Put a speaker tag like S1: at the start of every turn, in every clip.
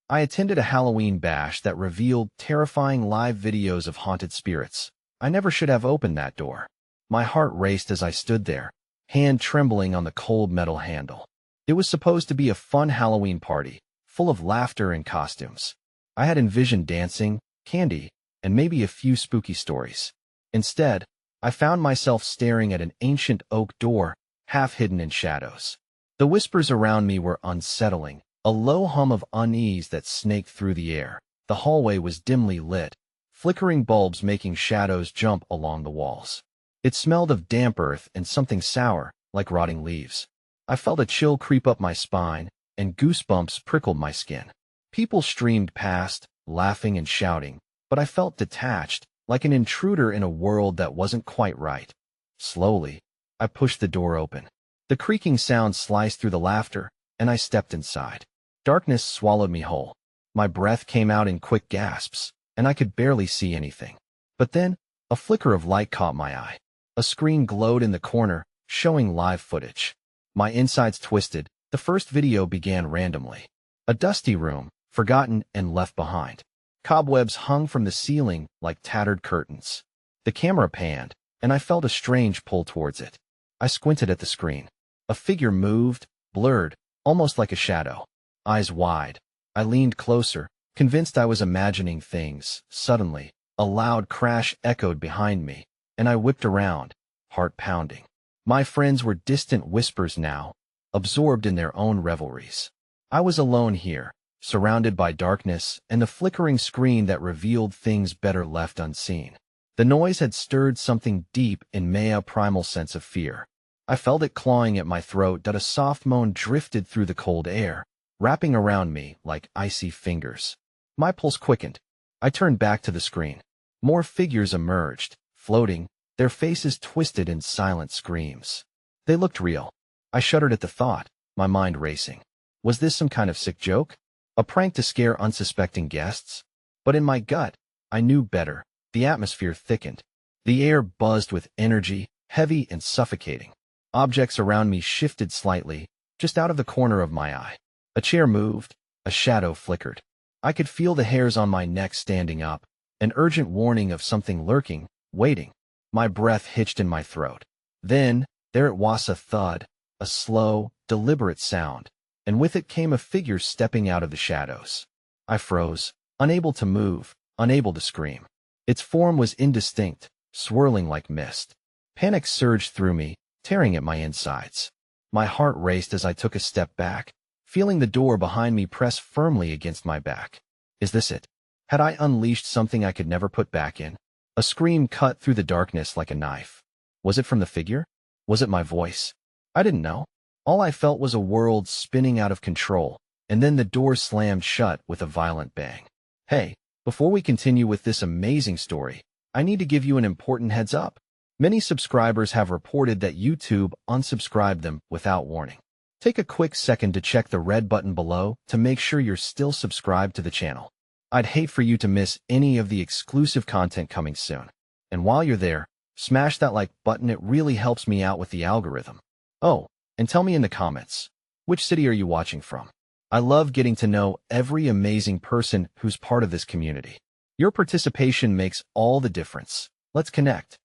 S1: I attended a Halloween bash that revealed terrifying live videos of haunted spirits. I never should have opened that door. My heart raced as I stood there, hand trembling on the cold metal handle. It was supposed to be a fun Halloween party, full of laughter and costumes. I had envisioned dancing, candy, and maybe a few spooky stories. Instead, I found myself staring at an ancient oak door, half hidden in shadows. The whispers around me were unsettling, a low hum of unease that snaked through the air. The hallway was dimly lit, flickering bulbs making shadows jump along the walls. It smelled of damp earth and something sour, like rotting leaves. I felt a chill creep up my spine, and goosebumps prickled my skin. People streamed past, laughing and shouting, but I felt detached, like an intruder in a world that wasn't quite right. Slowly, I pushed the door open. The creaking sound sliced through the laughter, and I stepped inside. Darkness swallowed me whole. My breath came out in quick gasps, and I could barely see anything. But then, a flicker of light caught my eye. A screen glowed in the corner, showing live footage. My insides twisted. The first video began randomly. A dusty room, forgotten and left behind. Cobwebs hung from the ceiling like tattered curtains. The camera panned, and I felt a strange pull towards it. I squinted at the screen. A figure moved, blurred, almost like a shadow. Eyes wide. I leaned closer, convinced I was imagining things. Suddenly, a loud crash echoed behind me, and I whipped around, heart pounding. My friends were distant whispers now, absorbed in their own revelries. I was alone here, surrounded by darkness and the flickering screen that revealed things better left unseen. The noise had stirred something deep in my primal sense of fear. I felt it clawing at my throat that a soft moan drifted through the cold air, wrapping around me like icy fingers. My pulse quickened. I turned back to the screen. More figures emerged, floating, their faces twisted in silent screams. They looked real. I shuddered at the thought, my mind racing. Was this some kind of sick joke? A prank to scare unsuspecting guests? But in my gut, I knew better. The atmosphere thickened. The air buzzed with energy, heavy and suffocating. Objects around me shifted slightly, just out of the corner of my eye. A chair moved, a shadow flickered. I could feel the hairs on my neck standing up, an urgent warning of something lurking, waiting. My breath hitched in my throat. Then, there it was, a thud, a slow, deliberate sound, and with it came a figure stepping out of the shadows. I froze, unable to move, unable to scream. Its form was indistinct, swirling like mist. Panic surged through me, tearing at my insides. My heart raced as I took a step back, feeling the door behind me press firmly against my back. Is this it? Had I unleashed something I could never put back in? A scream cut through the darkness like a knife. Was it from the figure? Was it my voice? I didn't know. All I felt was a world spinning out of control, and then the door slammed shut with a violent bang. Hey, before we continue with this amazing story, I need to give you an important heads up. Many subscribers have reported that YouTube unsubscribed them without warning. Take a quick second to check the red button below to make sure you're still subscribed to the channel. I'd hate for you to miss any of the exclusive content coming soon. And while you're there, smash that like button. It really helps me out with the algorithm. Oh, and tell me in the comments, which city are you watching from? I love getting to know every amazing person who's part of this community. Your participation makes all the difference. Let's connect.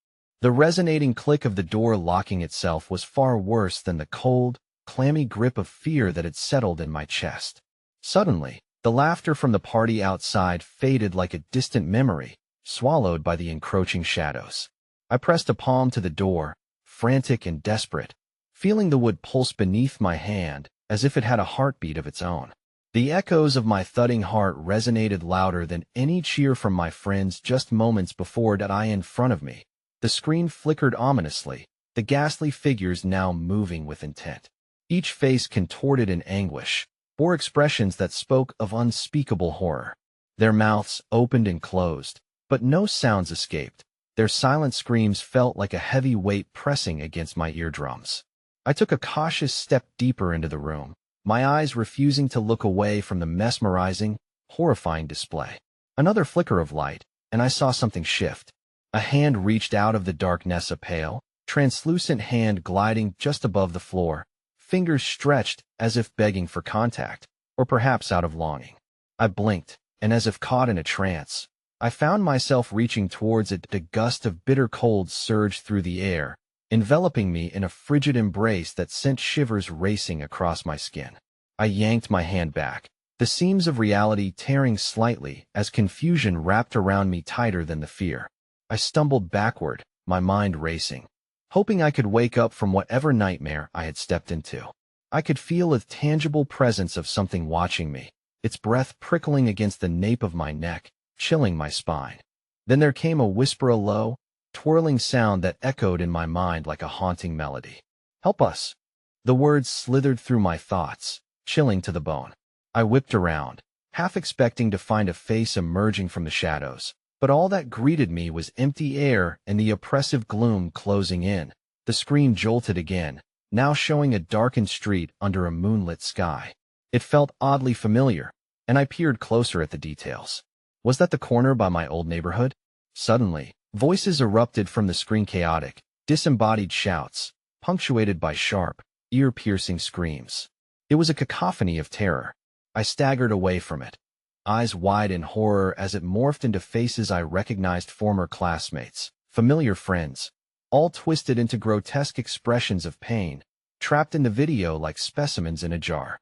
S1: The resonating click of the door locking itself was far worse than the cold, clammy grip of fear that had settled in my chest. Suddenly, the laughter from the party outside faded like a distant memory, swallowed by the encroaching shadows. I pressed a palm to the door, frantic and desperate, feeling the wood pulse beneath my hand as if it had a heartbeat of its own. The echoes of my thudding heart resonated louder than any cheer from my friends just moments before that eye in front of me. The screen flickered ominously, the ghastly figures now moving with intent. Each face contorted in anguish, bore expressions that spoke of unspeakable horror. Their mouths opened and closed, but no sounds escaped. Their silent screams felt like a heavy weight pressing against my eardrums. I took a cautious step deeper into the room, my eyes refusing to look away from the mesmerizing, horrifying display. Another flicker of light, and I saw something shift. A hand reached out of the darkness, a pale, translucent hand gliding just above the floor, fingers stretched as if begging for contact, or perhaps out of longing. I blinked, and as if caught in a trance, I found myself reaching towards it. A gust of bitter cold surged through the air, enveloping me in a frigid embrace that sent shivers racing across my skin. I yanked my hand back, the seams of reality tearing slightly as confusion wrapped around me tighter than the fear. I stumbled backward, my mind racing, hoping I could wake up from whatever nightmare I had stepped into. I could feel a tangible presence of something watching me, its breath prickling against the nape of my neck, chilling my spine. Then there came a whisper, a low, twirling sound that echoed in my mind like a haunting melody. "Help us!" The words slithered through my thoughts, chilling to the bone. I whipped around, half expecting to find a face emerging from the shadows, but all that greeted me was empty air and the oppressive gloom closing in. The screen jolted again, now showing a darkened street under a moonlit sky. It felt oddly familiar, and I peered closer at the details. Was that the corner by my old neighborhood? Suddenly, voices erupted from the screen, chaotic, disembodied shouts, punctuated by sharp, ear-piercing screams. It was a cacophony of terror. I staggered away from it, eyes wide in horror as it morphed into faces I recognized, former classmates, familiar friends, all twisted into grotesque expressions of pain, trapped in the video like specimens in a jar.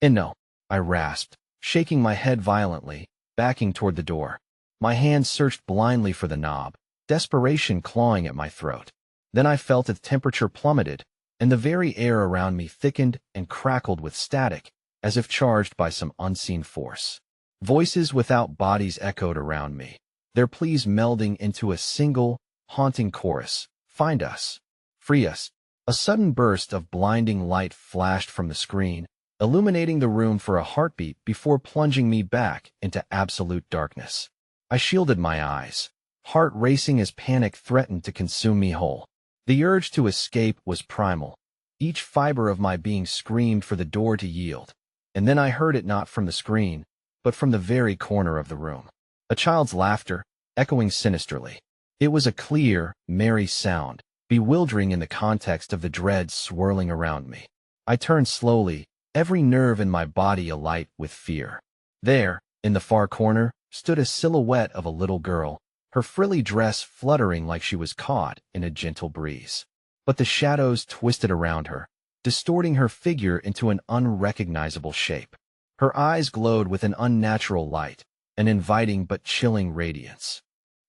S1: "No," I rasped, shaking my head violently, backing toward the door. My hand searched blindly for the knob, desperation clawing at my throat. Then I felt the temperature plummeted, and the very air around me thickened and crackled with static, as if charged by some unseen force. Voices without bodies echoed around me, their pleas melding into a single, haunting chorus. "Find us. Free us." A sudden burst of blinding light flashed from the screen, illuminating the room for a heartbeat before plunging me back into absolute darkness. I shielded my eyes, heart racing as panic threatened to consume me whole. The urge to escape was primal. Each fiber of my being screamed for the door to yield. And then I heard it, not from the screen, but from the very corner of the room. A child's laughter, echoing sinisterly. It was a clear, merry sound, bewildering in the context of the dread swirling around me. I turned slowly, every nerve in my body alight with fear. There, in the far corner, stood a silhouette of a little girl, her frilly dress fluttering like she was caught in a gentle breeze. But the shadows twisted around her, distorting her figure into an unrecognizable shape. Her eyes glowed with an unnatural light, an inviting but chilling radiance.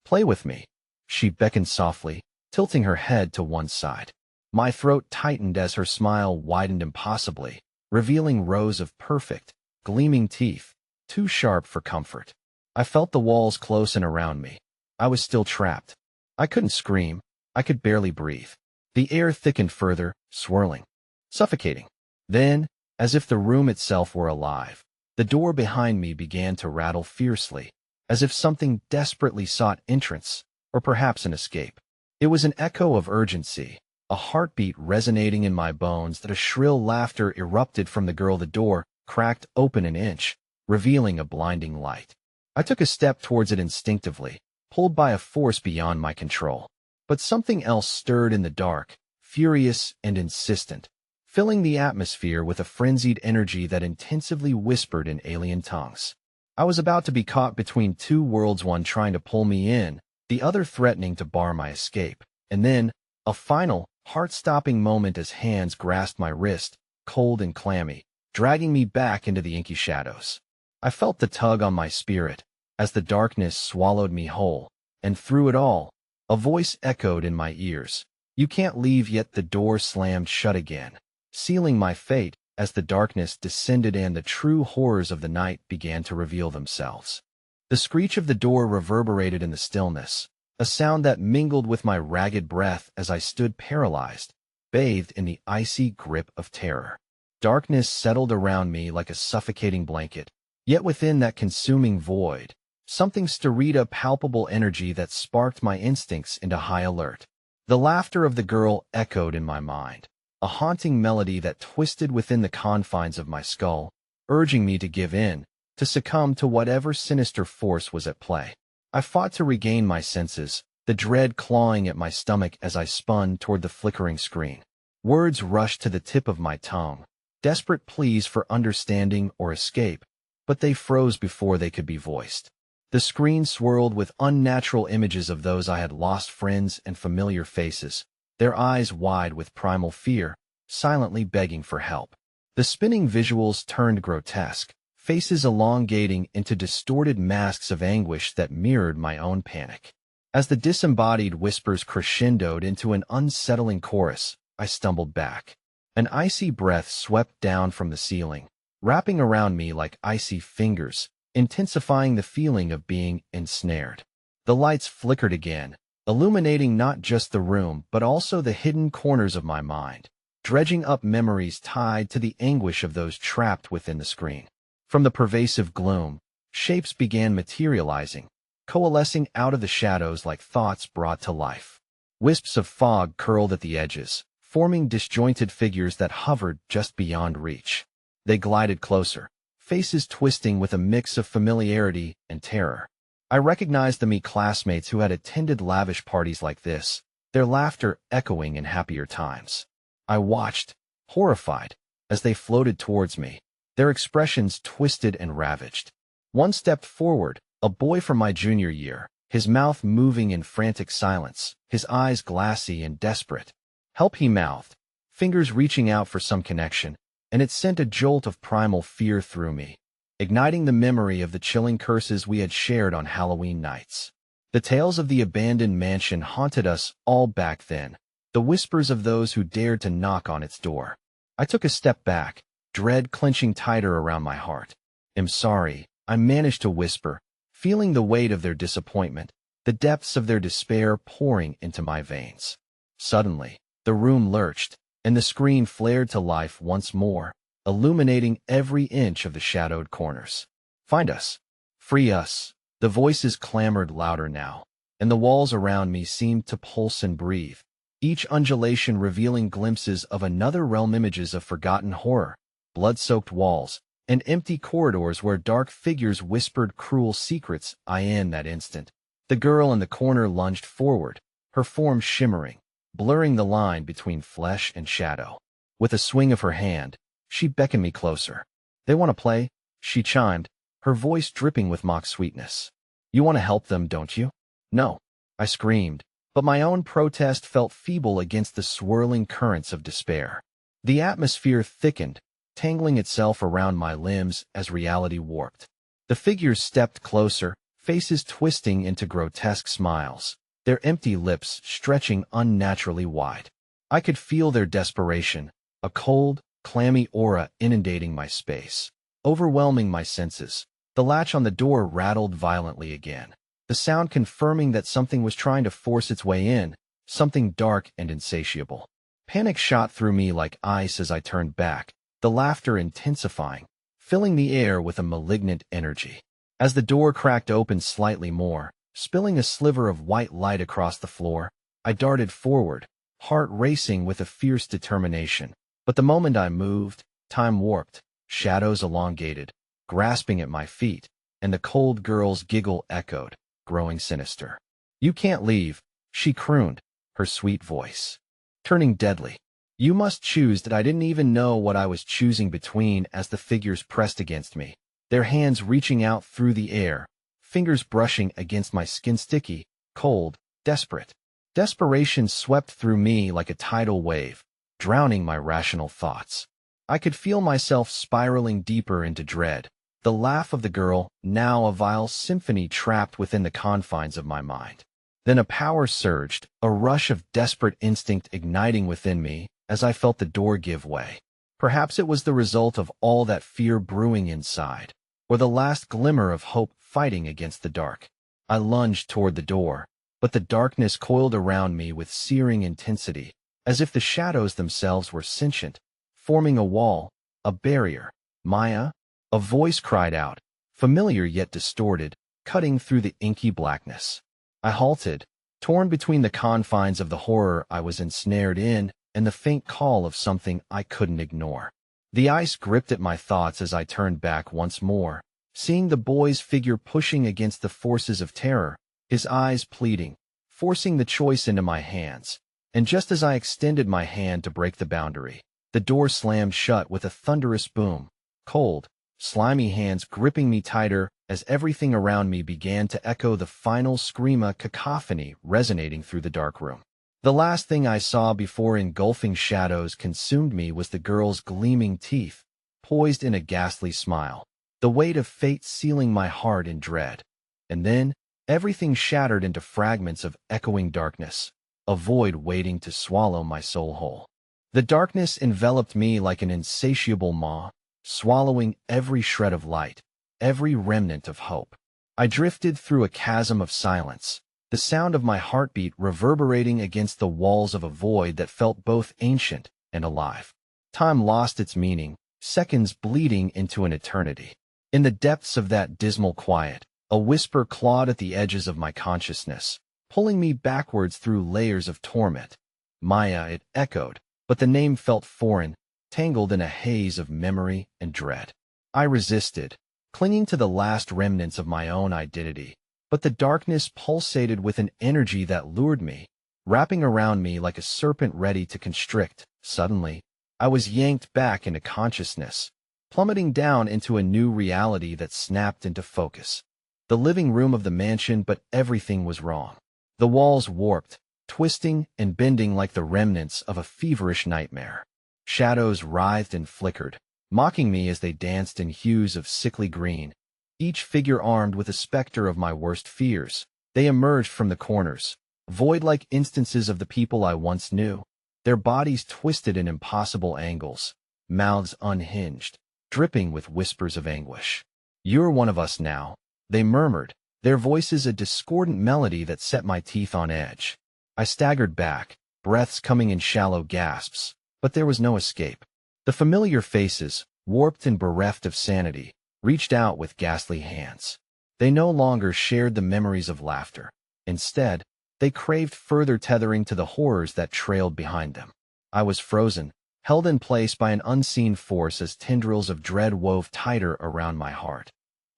S1: "Play with me," she beckoned softly, tilting her head to one side. My throat tightened as her smile widened impossibly, revealing rows of perfect, gleaming teeth, too sharp for comfort. I felt the walls close in around me. I was still trapped. I couldn't scream. I could barely breathe. The air thickened further, swirling, suffocating. Then, as if the room itself were alive, the door behind me began to rattle fiercely, as if something desperately sought entrance, or perhaps an escape. It was an echo of urgency, a heartbeat resonating in my bones. That a shrill laughter erupted from the girl. The door cracked open an inch, revealing a blinding light. I took a step towards it instinctively, pulled by a force beyond my control. But something else stirred in the dark, furious and insistent, filling the atmosphere with a frenzied energy that intensively whispered in alien tongues. I was about to be caught between two worlds, one trying to pull me in, the other threatening to bar my escape. And then, a final, heart-stopping moment as hands grasped my wrist, cold and clammy, dragging me back into the inky shadows. I felt the tug on my spirit, as the darkness swallowed me whole, and through it all, a voice echoed in my ears. "You can't leave yet." The door slammed shut again, sealing my fate as the darkness descended and the true horrors of the night began to reveal themselves. The screech of the door reverberated in the stillness, a sound that mingled with my ragged breath as I stood paralyzed, bathed in the icy grip of terror. Darkness settled around me like a suffocating blanket, yet within that consuming void, something stirred a palpable energy that sparked my instincts into high alert. The laughter of the girl echoed in my mind, a haunting melody that twisted within the confines of my skull, urging me to give in, to succumb to whatever sinister force was at play. I fought to regain my senses, the dread clawing at my stomach as I spun toward the flickering screen. Words rushed to the tip of my tongue, desperate pleas for understanding or escape, but they froze before they could be voiced. The screen swirled with unnatural images of those I had lost, friends and familiar faces, their eyes wide with primal fear, silently begging for help. The spinning visuals turned grotesque, faces elongating into distorted masks of anguish that mirrored my own panic. As the disembodied whispers crescendoed into an unsettling chorus, I stumbled back. An icy breath swept down from the ceiling, wrapping around me like icy fingers, intensifying the feeling of being ensnared. The lights flickered again, illuminating not just the room but also the hidden corners of my mind, dredging up memories tied to the anguish of those trapped within the screen. From the pervasive gloom, shapes began materializing, coalescing out of the shadows like thoughts brought to life. Wisps of fog curled at the edges, forming disjointed figures that hovered just beyond reach. They glided closer, faces twisting with a mix of familiarity and terror. I recognized the me classmates who had attended lavish parties like this, their laughter echoing in happier times. I watched, horrified, as they floated towards me, their expressions twisted and ravaged. One stepped forward, a boy from my junior year, his mouth moving in frantic silence, his eyes glassy and desperate. "Help," he mouthed, fingers reaching out for some connection, and it sent a jolt of primal fear through me, igniting the memory of the chilling curses we had shared on Halloween nights. The tales of the abandoned mansion haunted us all back then, the whispers of those who dared to knock on its door. I took a step back, dread clenching tighter around my heart. "I'm sorry," I managed to whisper, feeling the weight of their disappointment, the depths of their despair pouring into my veins. Suddenly, the room lurched, and the screen flared to life once more, illuminating every inch of the shadowed corners. "Find us! Free us!" The voices clamored louder now, and the walls around me seemed to pulse and breathe, each undulation revealing glimpses of another realm, images of forgotten horror, blood-soaked walls, and empty corridors where dark figures whispered cruel secrets. In that instant, the girl in the corner lunged forward, her form shimmering, blurring the line between flesh and shadow. With a swing of her hand, she beckoned me closer. "They want to play," she chimed, her voice dripping with mock sweetness. "You want to help them, don't you?" "No," I screamed, but my own protest felt feeble against the swirling currents of despair. The atmosphere thickened, tangling itself around my limbs as reality warped. The figures stepped closer, faces twisting into grotesque smiles, their empty lips stretching unnaturally wide. I could feel their desperation, a cold, clammy aura inundating my space, overwhelming my senses. The latch on the door rattled violently again, the sound confirming that something was trying to force its way in, something dark and insatiable. Panic shot through me like ice as I turned back, the laughter intensifying, filling the air with a malignant energy. As the door cracked open slightly more, spilling a sliver of white light across the floor, I darted forward, heart racing with a fierce determination. But the moment I moved, time warped, shadows elongated, grasping at my feet, and the cold girl's giggle echoed, growing sinister. "You can't leave," she crooned, her sweet voice turning deadly. "You must choose." That I didn't even know what I was choosing between as the figures pressed against me, their hands reaching out through the air, fingers brushing against my skin, sticky, cold, desperate. Desperation swept through me like a tidal wave, drowning my rational thoughts. I could feel myself spiraling deeper into dread, the laugh of the girl now a vile symphony trapped within the confines of my mind. Then a power surged, a rush of desperate instinct igniting within me as I felt the door give way. Perhaps it was the result of all that fear brewing inside, or the last glimmer of hope fighting against the dark. I lunged toward the door, but the darkness coiled around me with searing intensity, as if the shadows themselves were sentient, forming a wall, a barrier. "Maya?" A voice cried out, familiar yet distorted, cutting through the inky blackness. I halted, torn between the confines of the horror I was ensnared in and the faint call of something I couldn't ignore. The ice gripped at my thoughts as I turned back once more, seeing the boy's figure pushing against the forces of terror, his eyes pleading, forcing the choice into my hands. And just as I extended my hand to break the boundary, the door slammed shut with a thunderous boom, cold, slimy hands gripping me tighter as everything around me began to echo the final screama cacophony resonating through the dark room. The last thing I saw before engulfing shadows consumed me was the girl's gleaming teeth, poised in a ghastly smile, the weight of fate sealing my heart in dread. And then, everything shattered into fragments of echoing darkness, a void waiting to swallow my soul whole. The darkness enveloped me like an insatiable maw, swallowing every shred of light, every remnant of hope. I drifted through a chasm of silence, the sound of my heartbeat reverberating against the walls of a void that felt both ancient and alive. Time lost its meaning, seconds bleeding into an eternity. In the depths of that dismal quiet, a whisper clawed at the edges of my consciousness, pulling me backwards through layers of torment. Maya, it echoed, but the name felt foreign, tangled in a haze of memory and dread. I resisted, clinging to the last remnants of my own identity, but the darkness pulsated with an energy that lured me, wrapping around me like a serpent ready to constrict. Suddenly, I was yanked back into consciousness, plummeting down into a new reality that snapped into focus. The living room of the mansion, but everything was wrong. The walls warped, twisting and bending like the remnants of a feverish nightmare. Shadows writhed and flickered, mocking me as they danced in hues of sickly green, each figure armed with a specter of my worst fears. They emerged from the corners, void-like instances of the people I once knew, their bodies twisted in impossible angles, mouths unhinged, dripping with whispers of anguish. "You're one of us now," they murmured, their voices a discordant melody that set my teeth on edge. I staggered back, breaths coming in shallow gasps, but there was no escape. The familiar faces, warped and bereft of sanity, reached out with ghastly hands. They no longer shared the memories of laughter. Instead, they craved further tethering to the horrors that trailed behind them. I was frozen, held in place by an unseen force as tendrils of dread wove tighter around my heart.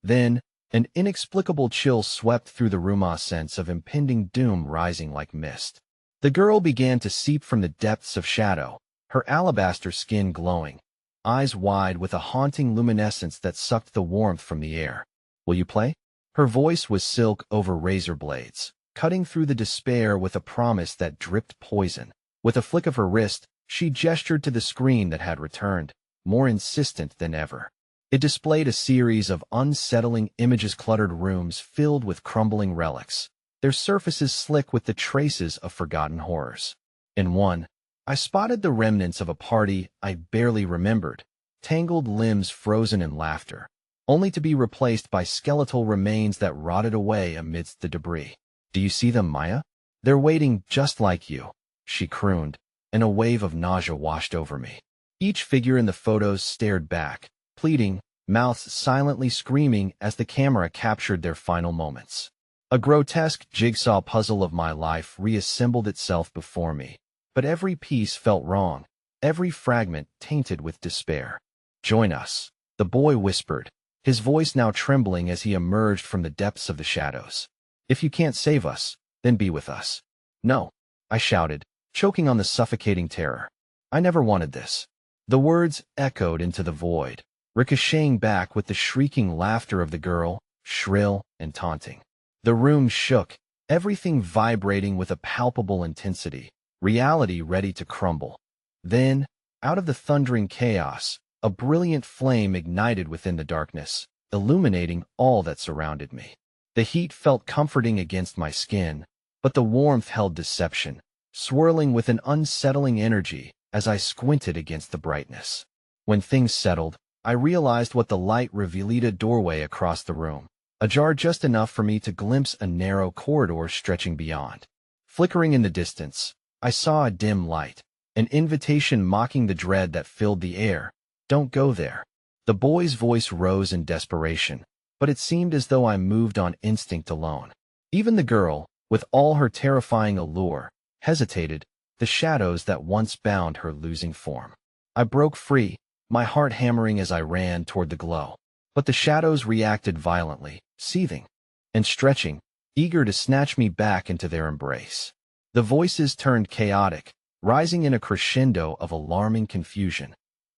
S1: Then, an inexplicable chill swept through the room, a sense of impending doom rising like mist. The girl began to seep from the depths of shadow, her alabaster skin glowing, eyes wide with a haunting luminescence that sucked the warmth from the air. "Will you play?" Her voice was silk over razor blades, cutting through the despair with a promise that dripped poison. With a flick of her wrist, she gestured to the screen that had returned, more insistent than ever. It displayed a series of unsettling images, cluttered rooms filled with crumbling relics, their surfaces slick with the traces of forgotten horrors. In one, I spotted the remnants of a party I barely remembered, tangled limbs frozen in laughter, only to be replaced by skeletal remains that rotted away amidst the debris. "Do you see them, Maya? They're waiting just like you," she crooned, and a wave of nausea washed over me. Each figure in the photos stared back, pleading, mouths silently screaming as the camera captured their final moments. A grotesque jigsaw puzzle of my life reassembled itself before me, but every piece felt wrong, every fragment tainted with despair. "Join us," the boy whispered, his voice now trembling as he emerged from the depths of the shadows. "If you can't save us, then be with us." "No," I shouted, choking on the suffocating terror. "I never wanted this." The words echoed into the void, ricocheting back with the shrieking laughter of the girl, shrill and taunting. The room shook, everything vibrating with a palpable intensity, reality ready to crumble. Then, out of the thundering chaos, a brilliant flame ignited within the darkness, illuminating all that surrounded me. The heat felt comforting against my skin, but the warmth held deception, swirling with an unsettling energy as I squinted against the brightness. When things settled, I realized what the light revealed: a doorway across the room, ajar just enough for me to glimpse a narrow corridor stretching beyond. Flickering in the distance, I saw a dim light, an invitation mocking the dread that filled the air. "Don't go there." The boy's voice rose in desperation, but it seemed as though I moved on instinct alone. Even the girl, with all her terrifying allure, hesitated, the shadows that once bound her losing form. I broke free, my heart hammering as I ran toward the glow. But the shadows reacted violently, seething and stretching, eager to snatch me back into their embrace. The voices turned chaotic, rising in a crescendo of alarming confusion.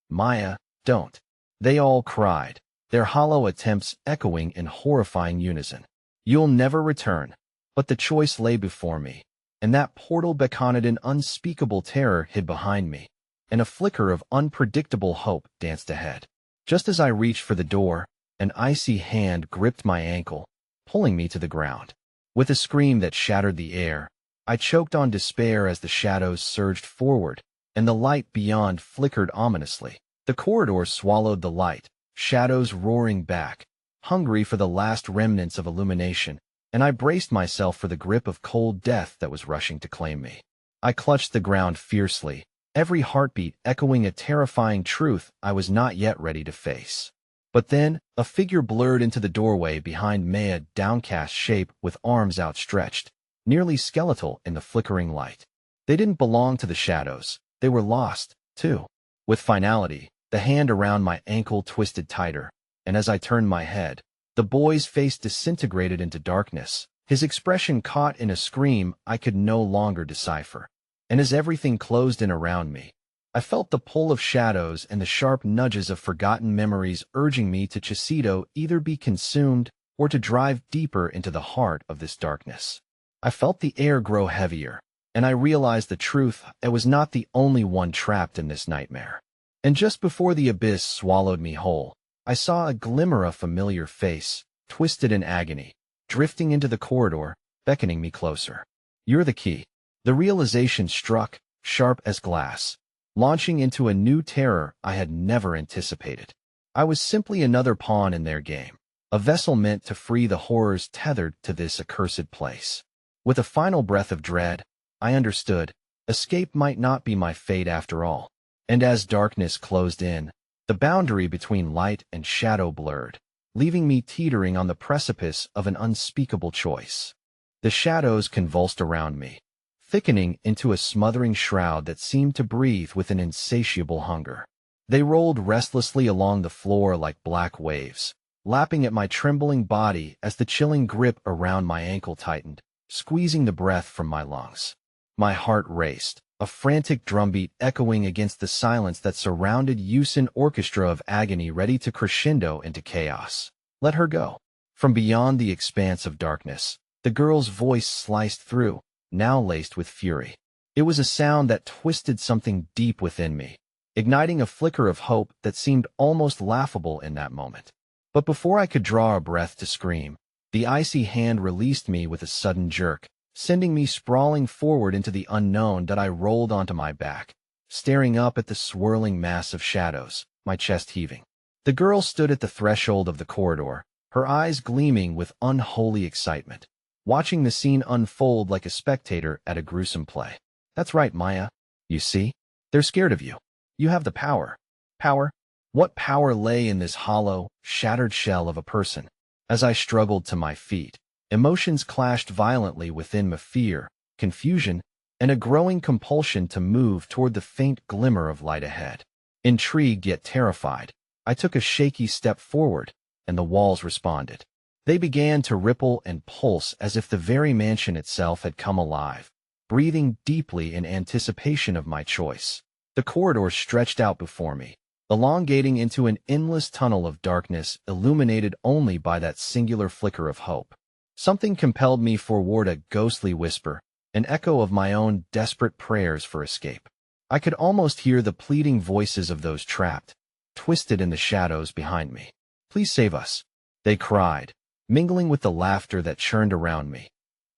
S1: "Maya, don't!" they all cried, their hollow attempts echoing in horrifying unison. You'll never return. But the choice lay before me, and that portal beckoned an unspeakable terror hid behind me, and a flicker of unpredictable hope danced ahead. Just as I reached for the door, an icy hand gripped my ankle, pulling me to the ground. With a scream that shattered the air, I choked on despair as the shadows surged forward, and the light beyond flickered ominously. The corridor swallowed the light, shadows roaring back, hungry for the last remnants of illumination, and I braced myself for the grip of cold death that was rushing to claim me. I clutched the ground fiercely, every heartbeat echoing a terrifying truth I was not yet ready to face. But then, a figure blurred into the doorway behind me, a downcast shape with arms outstretched, nearly skeletal in the flickering light. They didn't belong to the shadows. They were lost, too. With finality, the hand around my ankle twisted tighter, and as I turned my head, the boy's face disintegrated into darkness, his expression caught in a scream I could no longer decipher. And as everything closed in around me, I felt the pull of shadows and the sharp nudges of forgotten memories urging me to either be consumed or to drive deeper into the heart of this darkness. I felt the air grow heavier, and I realized the truth: I was not the only one trapped in this nightmare. And just before the abyss swallowed me whole, I saw a glimmer of familiar face, twisted in agony, drifting into the corridor, beckoning me closer. You're the key. The realization struck, sharp as glass, launching into a new terror I had never anticipated. I was simply another pawn in their game, a vessel meant to free the horrors tethered to this accursed place. With a final breath of dread, I understood, escape might not be my fate after all. And as darkness closed in, the boundary between light and shadow blurred, leaving me teetering on the precipice of an unspeakable choice. The shadows convulsed around me, thickening into a smothering shroud that seemed to breathe with an insatiable hunger. They rolled restlessly along the floor like black waves, lapping at my trembling body as the chilling grip around my ankle tightened, squeezing the breath from my lungs. My heart raced, a frantic drumbeat echoing against the silence that surrounded an orchestra of agony ready to crescendo into chaos. Let her go. From beyond the expanse of darkness, the girl's voice sliced through, now laced with fury. It was a sound that twisted something deep within me, igniting a flicker of hope that seemed almost laughable in that moment. But before I could draw a breath to scream, the icy hand released me with a sudden jerk, sending me sprawling forward into the unknown. That I rolled onto my back, staring up at the swirling mass of shadows, my chest heaving. The girl stood at the threshold of the corridor, her eyes gleaming with unholy excitement, watching the scene unfold like a spectator at a gruesome play. That's right, Maya. You see? They're scared of you. You have the power. Power? What power lay in this hollow, shattered shell of a person? As I struggled to my feet, emotions clashed violently within me: fear, confusion, and a growing compulsion to move toward the faint glimmer of light ahead. Intrigued yet terrified, I took a shaky step forward, and the walls responded. They began to ripple and pulse as if the very mansion itself had come alive, breathing deeply in anticipation of my choice. The corridor stretched out before me, elongating into an endless tunnel of darkness illuminated only by that singular flicker of hope. Something compelled me forward, a ghostly whisper, an echo of my own desperate prayers for escape. I could almost hear the pleading voices of those trapped, twisted in the shadows behind me. Please save us, they cried, mingling with the laughter that churned around me.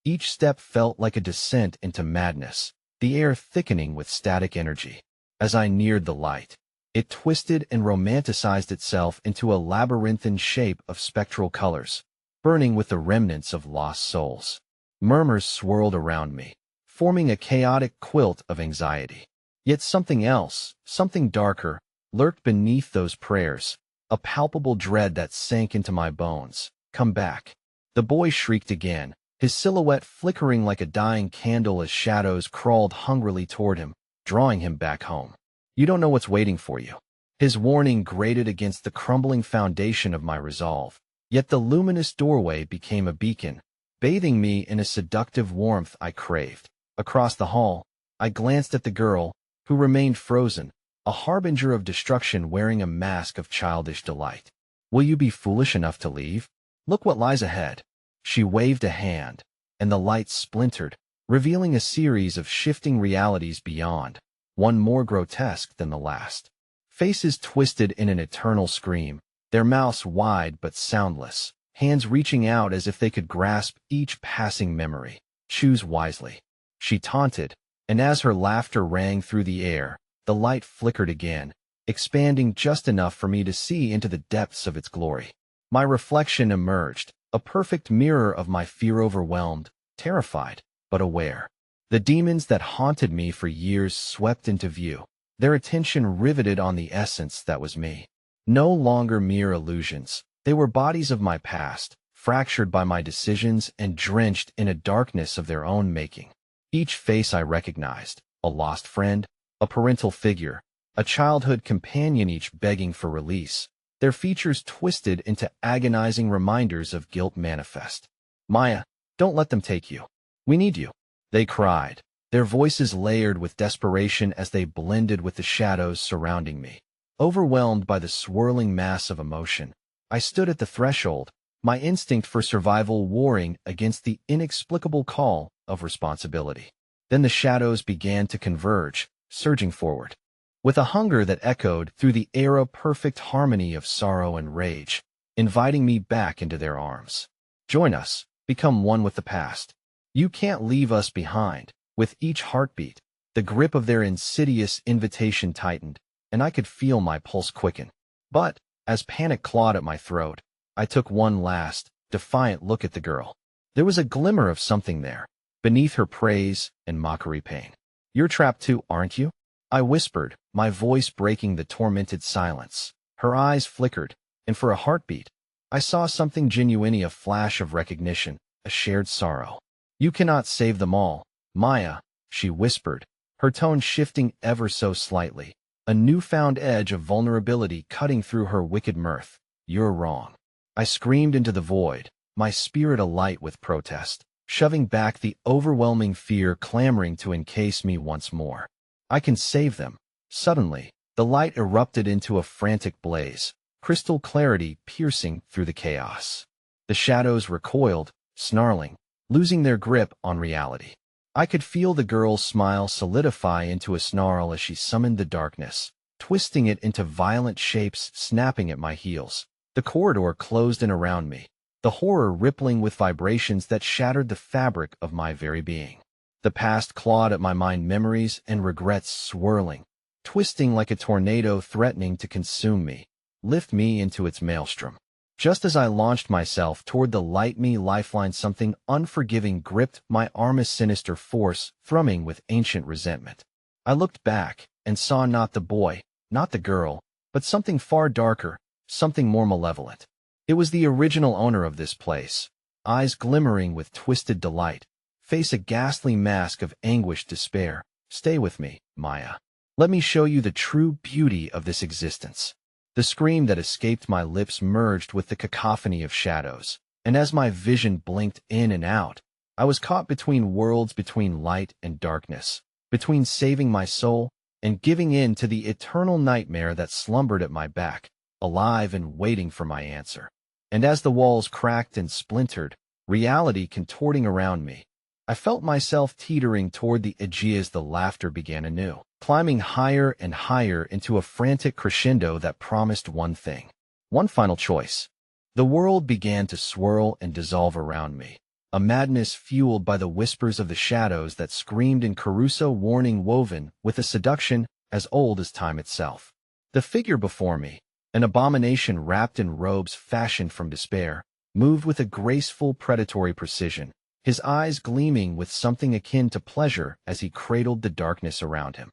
S1: Each step felt like a descent into madness, the air thickening with static energy. As I neared the light, it twisted and romanticized itself into a labyrinthine shape of spectral colors, burning with the remnants of lost souls. Murmurs swirled around me, forming a chaotic quilt of anxiety. Yet something else, something darker, lurked beneath those prayers, a palpable dread that sank into my bones. Come back. The boy shrieked again, his silhouette flickering like a dying candle as shadows crawled hungrily toward him, drawing him back home. You don't know what's waiting for you. His warning grated against the crumbling foundation of my resolve. Yet the luminous doorway became a beacon, bathing me in a seductive warmth I craved. Across the hall, I glanced at the girl, who remained frozen, a harbinger of destruction wearing a mask of childish delight. Will you be foolish enough to leave? Look what lies ahead. She waved a hand, and the light splintered, revealing a series of shifting realities beyond, one more grotesque than the last. Faces twisted in an eternal scream, their mouths wide but soundless, hands reaching out as if they could grasp each passing memory. Choose wisely. She taunted, and as her laughter rang through the air, the light flickered again, expanding just enough for me to see into the depths of its glory. My reflection emerged, a perfect mirror of my fear, overwhelmed, terrified, but aware. The demons that haunted me for years swept into view, their attention riveted on the essence that was me. No longer mere illusions, they were bodies of my past, fractured by my decisions and drenched in a darkness of their own making. Each face I recognized, a lost friend, a parental figure, a childhood companion, each begging for release, their features twisted into agonizing reminders of guilt manifest. Maya, don't let them take you. We need you, they cried, their voices layered with desperation as they blended with the shadows surrounding me. Overwhelmed by the swirling mass of emotion, I stood at the threshold, my instinct for survival warring against the inexplicable call of responsibility. Then the shadows began to converge, surging forward. With a hunger that echoed through the air, a perfect harmony of sorrow and rage, inviting me back into their arms. Join us, become one with the past. You can't leave us behind. With each heartbeat, the grip of their insidious invitation tightened, and I could feel my pulse quicken. But, as panic clawed at my throat, I took one last, defiant look at the girl. There was a glimmer of something there, beneath her praise and mockery pain. You're trapped too, aren't you? I whispered, my voice breaking the tormented silence. Her eyes flickered, and for a heartbeat, I saw something genuine, a flash of recognition, a shared sorrow. You cannot save them all, Maya, she whispered, her tone shifting ever so slightly, a newfound edge of vulnerability cutting through her wicked mirth. You're wrong. I screamed into the void, my spirit alight with protest, shoving back the overwhelming fear clamoring to encase me once more. I can save them. Suddenly, the light erupted into a frantic blaze, crystal clarity piercing through the chaos. The shadows recoiled, snarling, losing their grip on reality. I could feel the girl's smile solidify into a snarl as she summoned the darkness, twisting it into violent shapes, snapping at my heels. The corridor closed in around me, the horror rippling with vibrations that shattered the fabric of my very being. The past clawed at my mind, memories and regrets swirling, twisting like a tornado threatening to consume me, lift me into its maelstrom. Just as I launched myself toward the light me lifeline, something unforgiving gripped my arm, a sinister force thrumming with ancient resentment. I looked back and saw not the boy, not the girl, but something far darker, something more malevolent. It was the original owner of this place, eyes glimmering with twisted delight, face a ghastly mask of anguished despair. Stay with me, Maya. Let me show you the true beauty of this existence. The scream that escaped my lips merged with the cacophony of shadows, and as my vision blinked in and out, I was caught between worlds, between light and darkness, between saving my soul and giving in to the eternal nightmare that slumbered at my back, alive and waiting for my answer. And as the walls cracked and splintered, reality contorting around me, I felt myself teetering toward the edge as the laughter began anew, climbing higher and higher into a frantic crescendo that promised one thing, one final choice. The world began to swirl and dissolve around me, a madness fueled by the whispers of the shadows that screamed in Caruso, warning woven with a seduction as old as time itself. The figure before me, an abomination wrapped in robes fashioned from despair, moved with a graceful predatory precision, his eyes gleaming with something akin to pleasure as he cradled the darkness around him.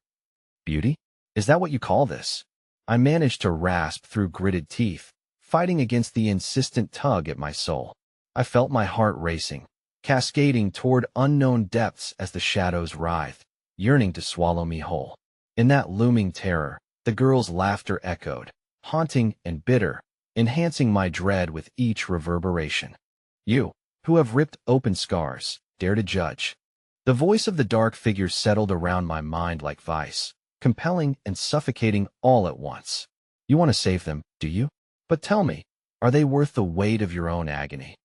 S1: Beauty? Is that what you call this? I managed to rasp through gritted teeth, fighting against the insistent tug at my soul. I felt my heart racing, cascading toward unknown depths as the shadows writhed, yearning to swallow me whole. In that looming terror, the girl's laughter echoed, haunting and bitter, enhancing my dread with each reverberation. You, who have ripped open scars, dare to judge. The voice of the dark figure settled around my mind like vice, compelling and suffocating all at once. You want to save them, do you? But tell me, Are they worth the weight of your own agony?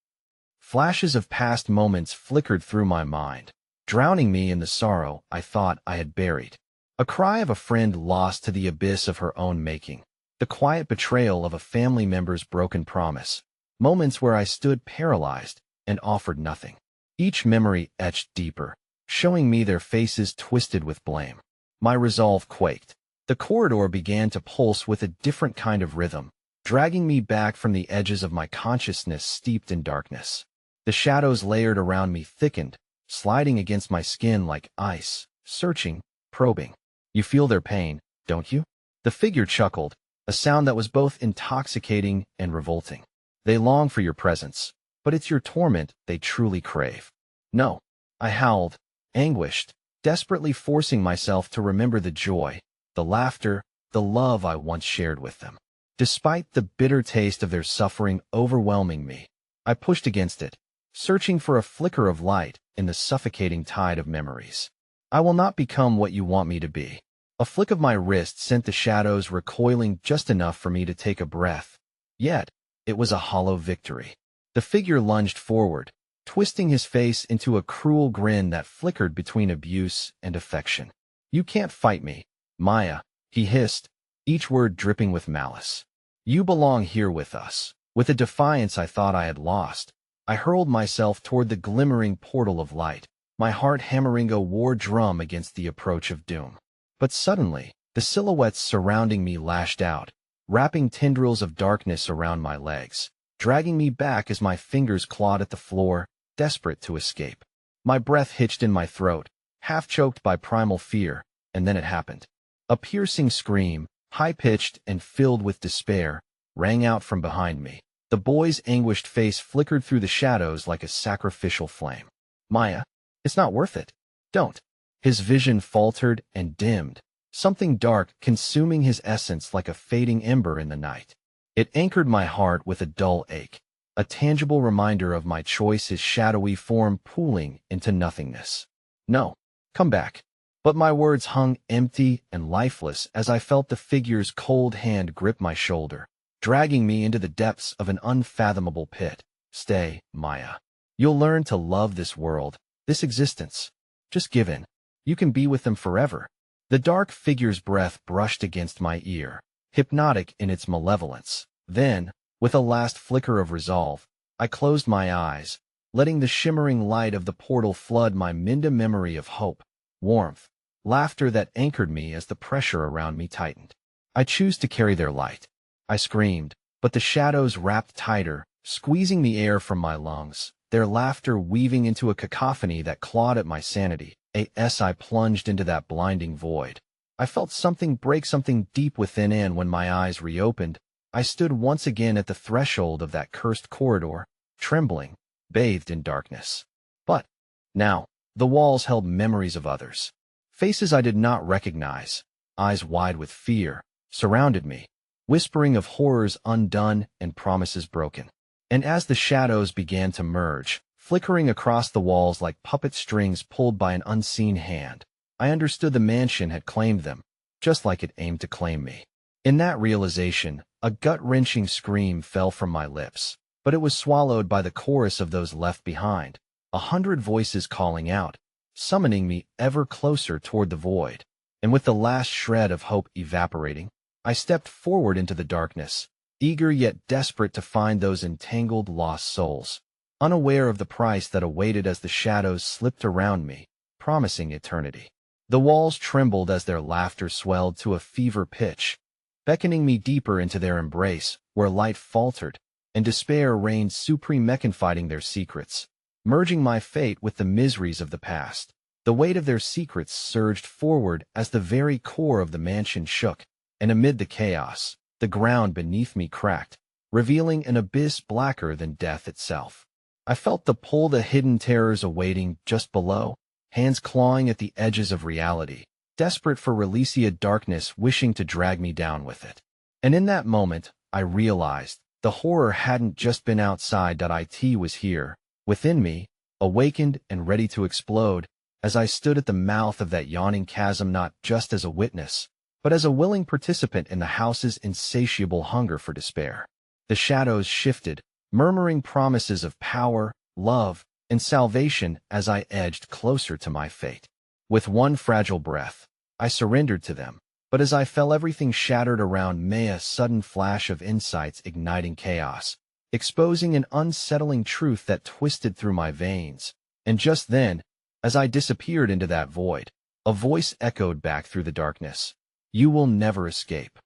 S1: Flashes of past moments flickered through my mind, drowning me in the sorrow I thought I had buried. A cry of a friend lost to the abyss of her own making. The quiet betrayal of a family member's broken promise. Moments where I stood paralyzed and offered nothing. Each memory etched deeper, showing me their faces twisted with blame. My resolve quaked. The corridor began to pulse with a different kind of rhythm, dragging me back from the edges of my consciousness steeped in darkness. The shadows layered around me thickened, sliding against my skin like ice, searching, probing. You feel their pain, don't you? The figure chuckled, a sound that was both intoxicating and revolting. They long for your presence, but it's your torment they truly crave. No, I howled, anguished, desperately forcing myself to remember the joy, the laughter, the love I once shared with them. Despite the bitter taste of their suffering overwhelming me, I pushed against it, searching for a flicker of light in the suffocating tide of memories. I will not become what you want me to be. A flick of my wrist sent the shadows recoiling just enough for me to take a breath. Yet, it was a hollow victory. The figure lunged forward, twisting his face into a cruel grin that flickered between abuse and affection. You can't fight me, Maya, he hissed, each word dripping with malice. You belong here with us. With a defiance I thought I had lost, I hurled myself toward the glimmering portal of light, my heart hammering a war drum against the approach of doom. But suddenly, the silhouettes surrounding me lashed out, wrapping tendrils of darkness around my legs, dragging me back as my fingers clawed at the floor, desperate to escape. My breath hitched in my throat, half choked by primal fear, and then it happened. A piercing scream, high-pitched and filled with despair, rang out from behind me. The boy's anguished face flickered through the shadows like a sacrificial flame. Maya, it's not worth it. Don't. His vision faltered and dimmed, something dark consuming his essence like a fading ember in the night. It anchored my heart with a dull ache, a tangible reminder of my choice, his shadowy form pooling into nothingness. No, come back. But my words hung empty and lifeless as I felt the figure's cold hand grip my shoulder, dragging me into the depths of an unfathomable pit. Stay, Maya. You'll learn to love this world, this existence. Just give in. You can be with them forever. The dark figure's breath brushed against my ear, hypnotic in its malevolence. Then, with a last flicker of resolve, I closed my eyes, letting the shimmering light of the portal flood my memory of hope, warmth, laughter that anchored me as the pressure around me tightened. I choose to carry their light. I screamed, but the shadows wrapped tighter, squeezing the air from my lungs, their laughter weaving into a cacophony that clawed at my sanity. As I plunged into that blinding void, I felt something break, something deep within, and when my eyes reopened, I stood once again at the threshold of that cursed corridor, trembling, bathed in darkness. But now, the walls held memories of others. Faces I did not recognize, eyes wide with fear, surrounded me, whispering of horrors undone and promises broken. And as the shadows began to merge, flickering across the walls like puppet strings pulled by an unseen hand, I understood the mansion had claimed them, just like it aimed to claim me. In that realization, a gut-wrenching scream fell from my lips, but it was swallowed by the chorus of those left behind, 100 voices calling out, summoning me ever closer toward the void. And with the last shred of hope evaporating, I stepped forward into the darkness, eager yet desperate to find those entangled lost souls, unaware of the price that awaited as the shadows slipped around me, promising eternity. The walls trembled as their laughter swelled to a fever pitch, beckoning me deeper into their embrace, where light faltered, and despair reigned supreme, confiding their secrets, merging my fate with the miseries of the past. The weight of their secrets surged forward as the very core of the mansion shook, and amid the chaos, the ground beneath me cracked, revealing an abyss blacker than death itself. I felt the pull, the hidden terrors awaiting just below, hands clawing at the edges of reality, desperate for release, darkness wishing to drag me down with it. And in that moment, I realized the horror hadn't just been outside, it was here, within me, awakened and ready to explode, as I stood at the mouth of that yawning chasm, not just as a witness, but as a willing participant in the house's insatiable hunger for despair. The shadows shifted, murmuring promises of power, love, and salvation as I edged closer to my fate. With one fragile breath, I surrendered to them, but as I fell, everything shattered around me, a sudden flash of insights igniting chaos, exposing an unsettling truth that twisted through my veins. And just then, as I disappeared into that void, a voice echoed back through the darkness. "You will never escape."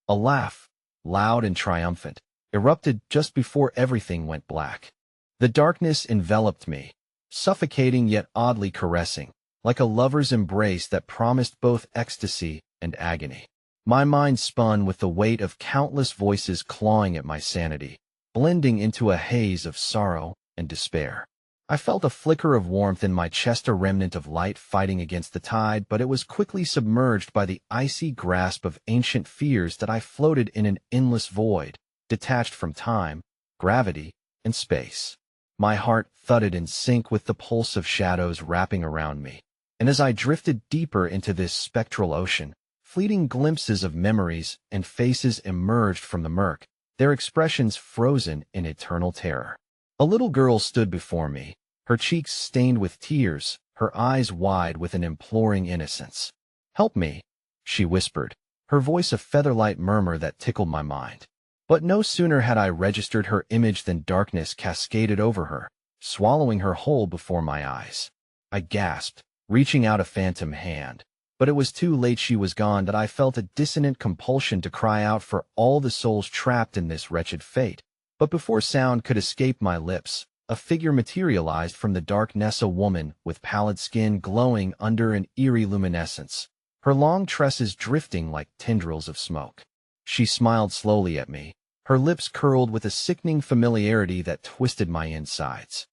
S1: A laugh, loud and triumphant, erupted just before everything went black. The darkness enveloped me, suffocating yet oddly caressing, like a lover's embrace that promised both ecstasy and agony. My mind spun with the weight of countless voices clawing at my sanity, blending into a haze of sorrow and despair. I felt a flicker of warmth in my chest, a remnant of light fighting against the tide, but it was quickly submerged by the icy grasp of ancient fears that I floated in an endless void, detached from time, gravity, and space. My heart thudded in sync with the pulse of shadows wrapping around me, and as I drifted deeper into this spectral ocean, fleeting glimpses of memories and faces emerged from the murk, their expressions frozen in eternal terror. A little girl stood before me, her cheeks stained with tears, her eyes wide with an imploring innocence. "Help me," she whispered, her voice a feather-light murmur that tickled my mind. But no sooner had I registered her image than darkness cascaded over her, swallowing her whole before my eyes. I gasped, reaching out a phantom hand. But it was too late. She was gone. That I felt a dissonant compulsion to cry out for all the souls trapped in this wretched fate. But before sound could escape my lips, a figure materialized from the darkness, a woman with pallid skin glowing under an eerie luminescence, her long tresses drifting like tendrils of smoke. She smiled slowly at me, her lips curled with a sickening familiarity that twisted my insides.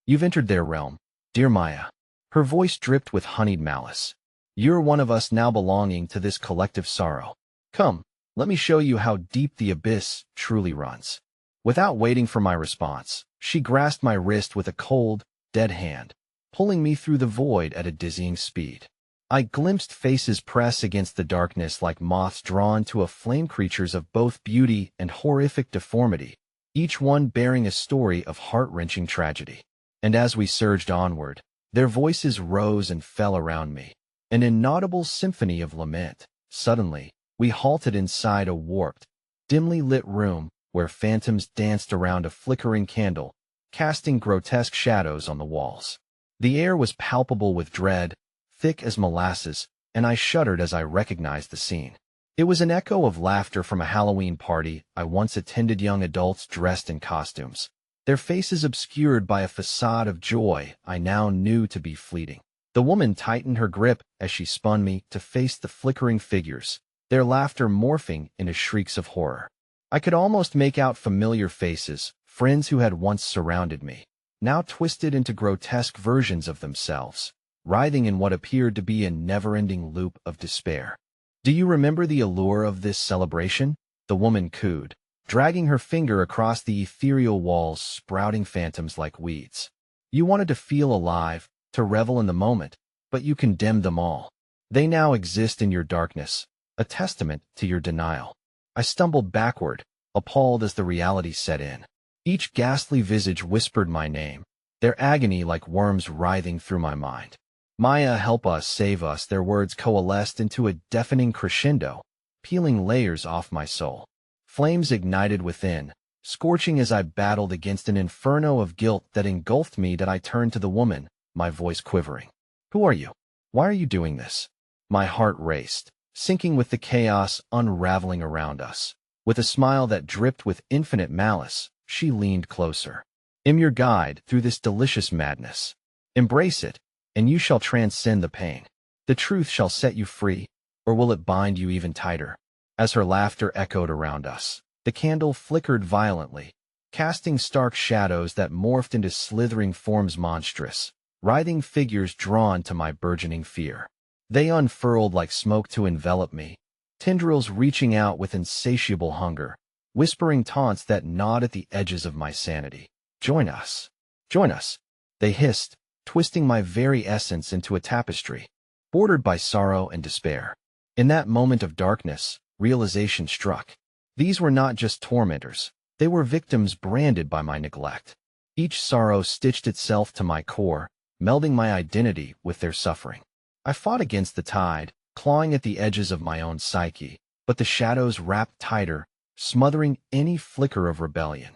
S1: "You've entered their realm, dear Maya." Her voice dripped with honeyed malice. "You're one of us now, belonging to this collective sorrow. Come, let me show you how deep the abyss truly runs." Without waiting for my response, she grasped my wrist with a cold, dead hand, pulling me through the void at a dizzying speed. I glimpsed faces press against the darkness like moths drawn to a flame, creatures of both beauty and horrific deformity, each one bearing a story of heart-wrenching tragedy. And as we surged onward, their voices rose and fell around me, an inaudible symphony of lament. Suddenly, we halted inside a warped, dimly lit room where phantoms danced around a flickering candle, casting grotesque shadows on the walls. The air was palpable with dread, thick as molasses, and I shuddered as I recognized the scene. It was an echo of laughter from a Halloween party I once attended, young adults dressed in costumes, their faces obscured by a facade of joy I now knew to be fleeting. The woman tightened her grip as she spun me to face the flickering figures, their laughter morphing into shrieks of horror. I could almost make out familiar faces, friends who had once surrounded me, now twisted into grotesque versions of themselves, writhing in what appeared to be a never-ending loop of despair. "Do you remember the allure of this celebration?" the woman cooed, dragging her finger across the ethereal walls, sprouting phantoms like weeds. "You wanted to feel alive, to revel in the moment, but you condemned them all. They now exist in your darkness, a testament to your denial." I stumbled backward, appalled as the reality set in. Each ghastly visage whispered my name, their agony like worms writhing through my mind. "Maya, help us, save us." Their words coalesced into a deafening crescendo, peeling layers off my soul. Flames ignited within, scorching as I battled against an inferno of guilt that engulfed me. That I turned to the woman, my voice quivering. "Who are you? Why are you doing this?" My heart raced, sinking with the chaos unraveling around us. With a smile that dripped with infinite malice, she leaned closer. "I'm your guide through this delicious madness. Embrace it, and you shall transcend the pain. The truth shall set you free, or will it bind you even tighter?" As her laughter echoed around us, the candle flickered violently, casting stark shadows that morphed into slithering forms, monstrous, writhing figures drawn to my burgeoning fear. They unfurled like smoke to envelop me, tendrils reaching out with insatiable hunger, whispering taunts that gnawed at the edges of my sanity. "Join us. Join us," they hissed, twisting my very essence into a tapestry, bordered by sorrow and despair. In that moment of darkness, realization struck. These were not just tormentors. They were victims branded by my neglect. Each sorrow stitched itself to my core, melding my identity with their suffering. I fought against the tide, clawing at the edges of my own psyche, but the shadows wrapped tighter, smothering any flicker of rebellion.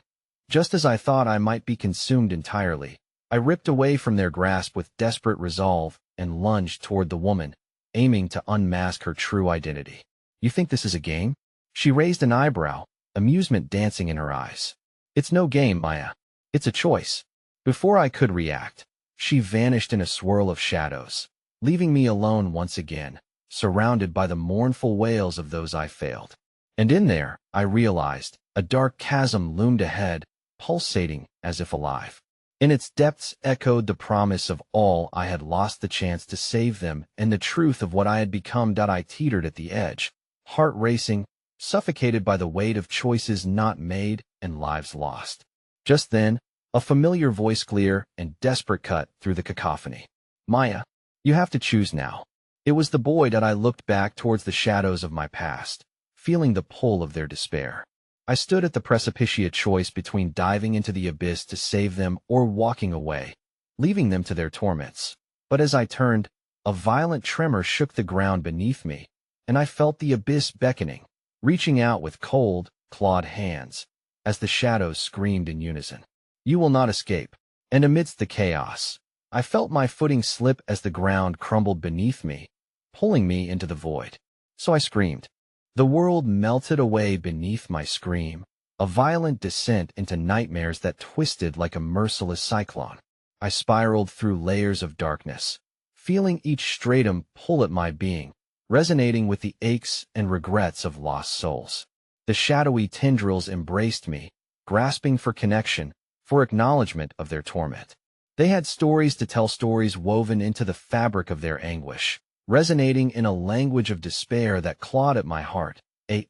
S1: Just as I thought I might be consumed entirely, I ripped away from their grasp with desperate resolve and lunged toward the woman, aiming to unmask her true identity. You think this is a game? She raised an eyebrow, amusement dancing in her eyes. It's no game, Maya. It's a choice. Before I could react, she vanished in a swirl of shadows, leaving me alone once again, surrounded by the mournful wails of those I failed. And in there, I realized, a dark chasm loomed ahead, pulsating as if alive. In its depths echoed the promise of all I had lost the chance to save them and the truth of what I had become. I teetered at the edge, heart racing, suffocated by the weight of choices not made and lives lost. Just then, a familiar voice, clear and desperate, cut through the cacophony. Maya, you have to choose now. It was the boy. I looked back towards the shadows of my past, feeling the pull of their despair. I stood at the precipice, a choice between diving into the abyss to save them or walking away, leaving them to their torments. But as I turned, a violent tremor shook the ground beneath me, and I felt the abyss beckoning, reaching out with cold, clawed hands, as the shadows screamed in unison. You will not escape. And amidst the chaos, I felt my footing slip as the ground crumbled beneath me, pulling me into the void. So I screamed. The world melted away beneath my scream, a violent descent into nightmares that twisted like a merciless cyclone. I spiraled through layers of darkness, feeling each stratum pull at my being, resonating with the aches and regrets of lost souls. The shadowy tendrils embraced me, grasping for connection, for acknowledgement of their torment. They had stories to tell, stories woven into the fabric of their anguish, resonating in a language of despair that clawed at my heart.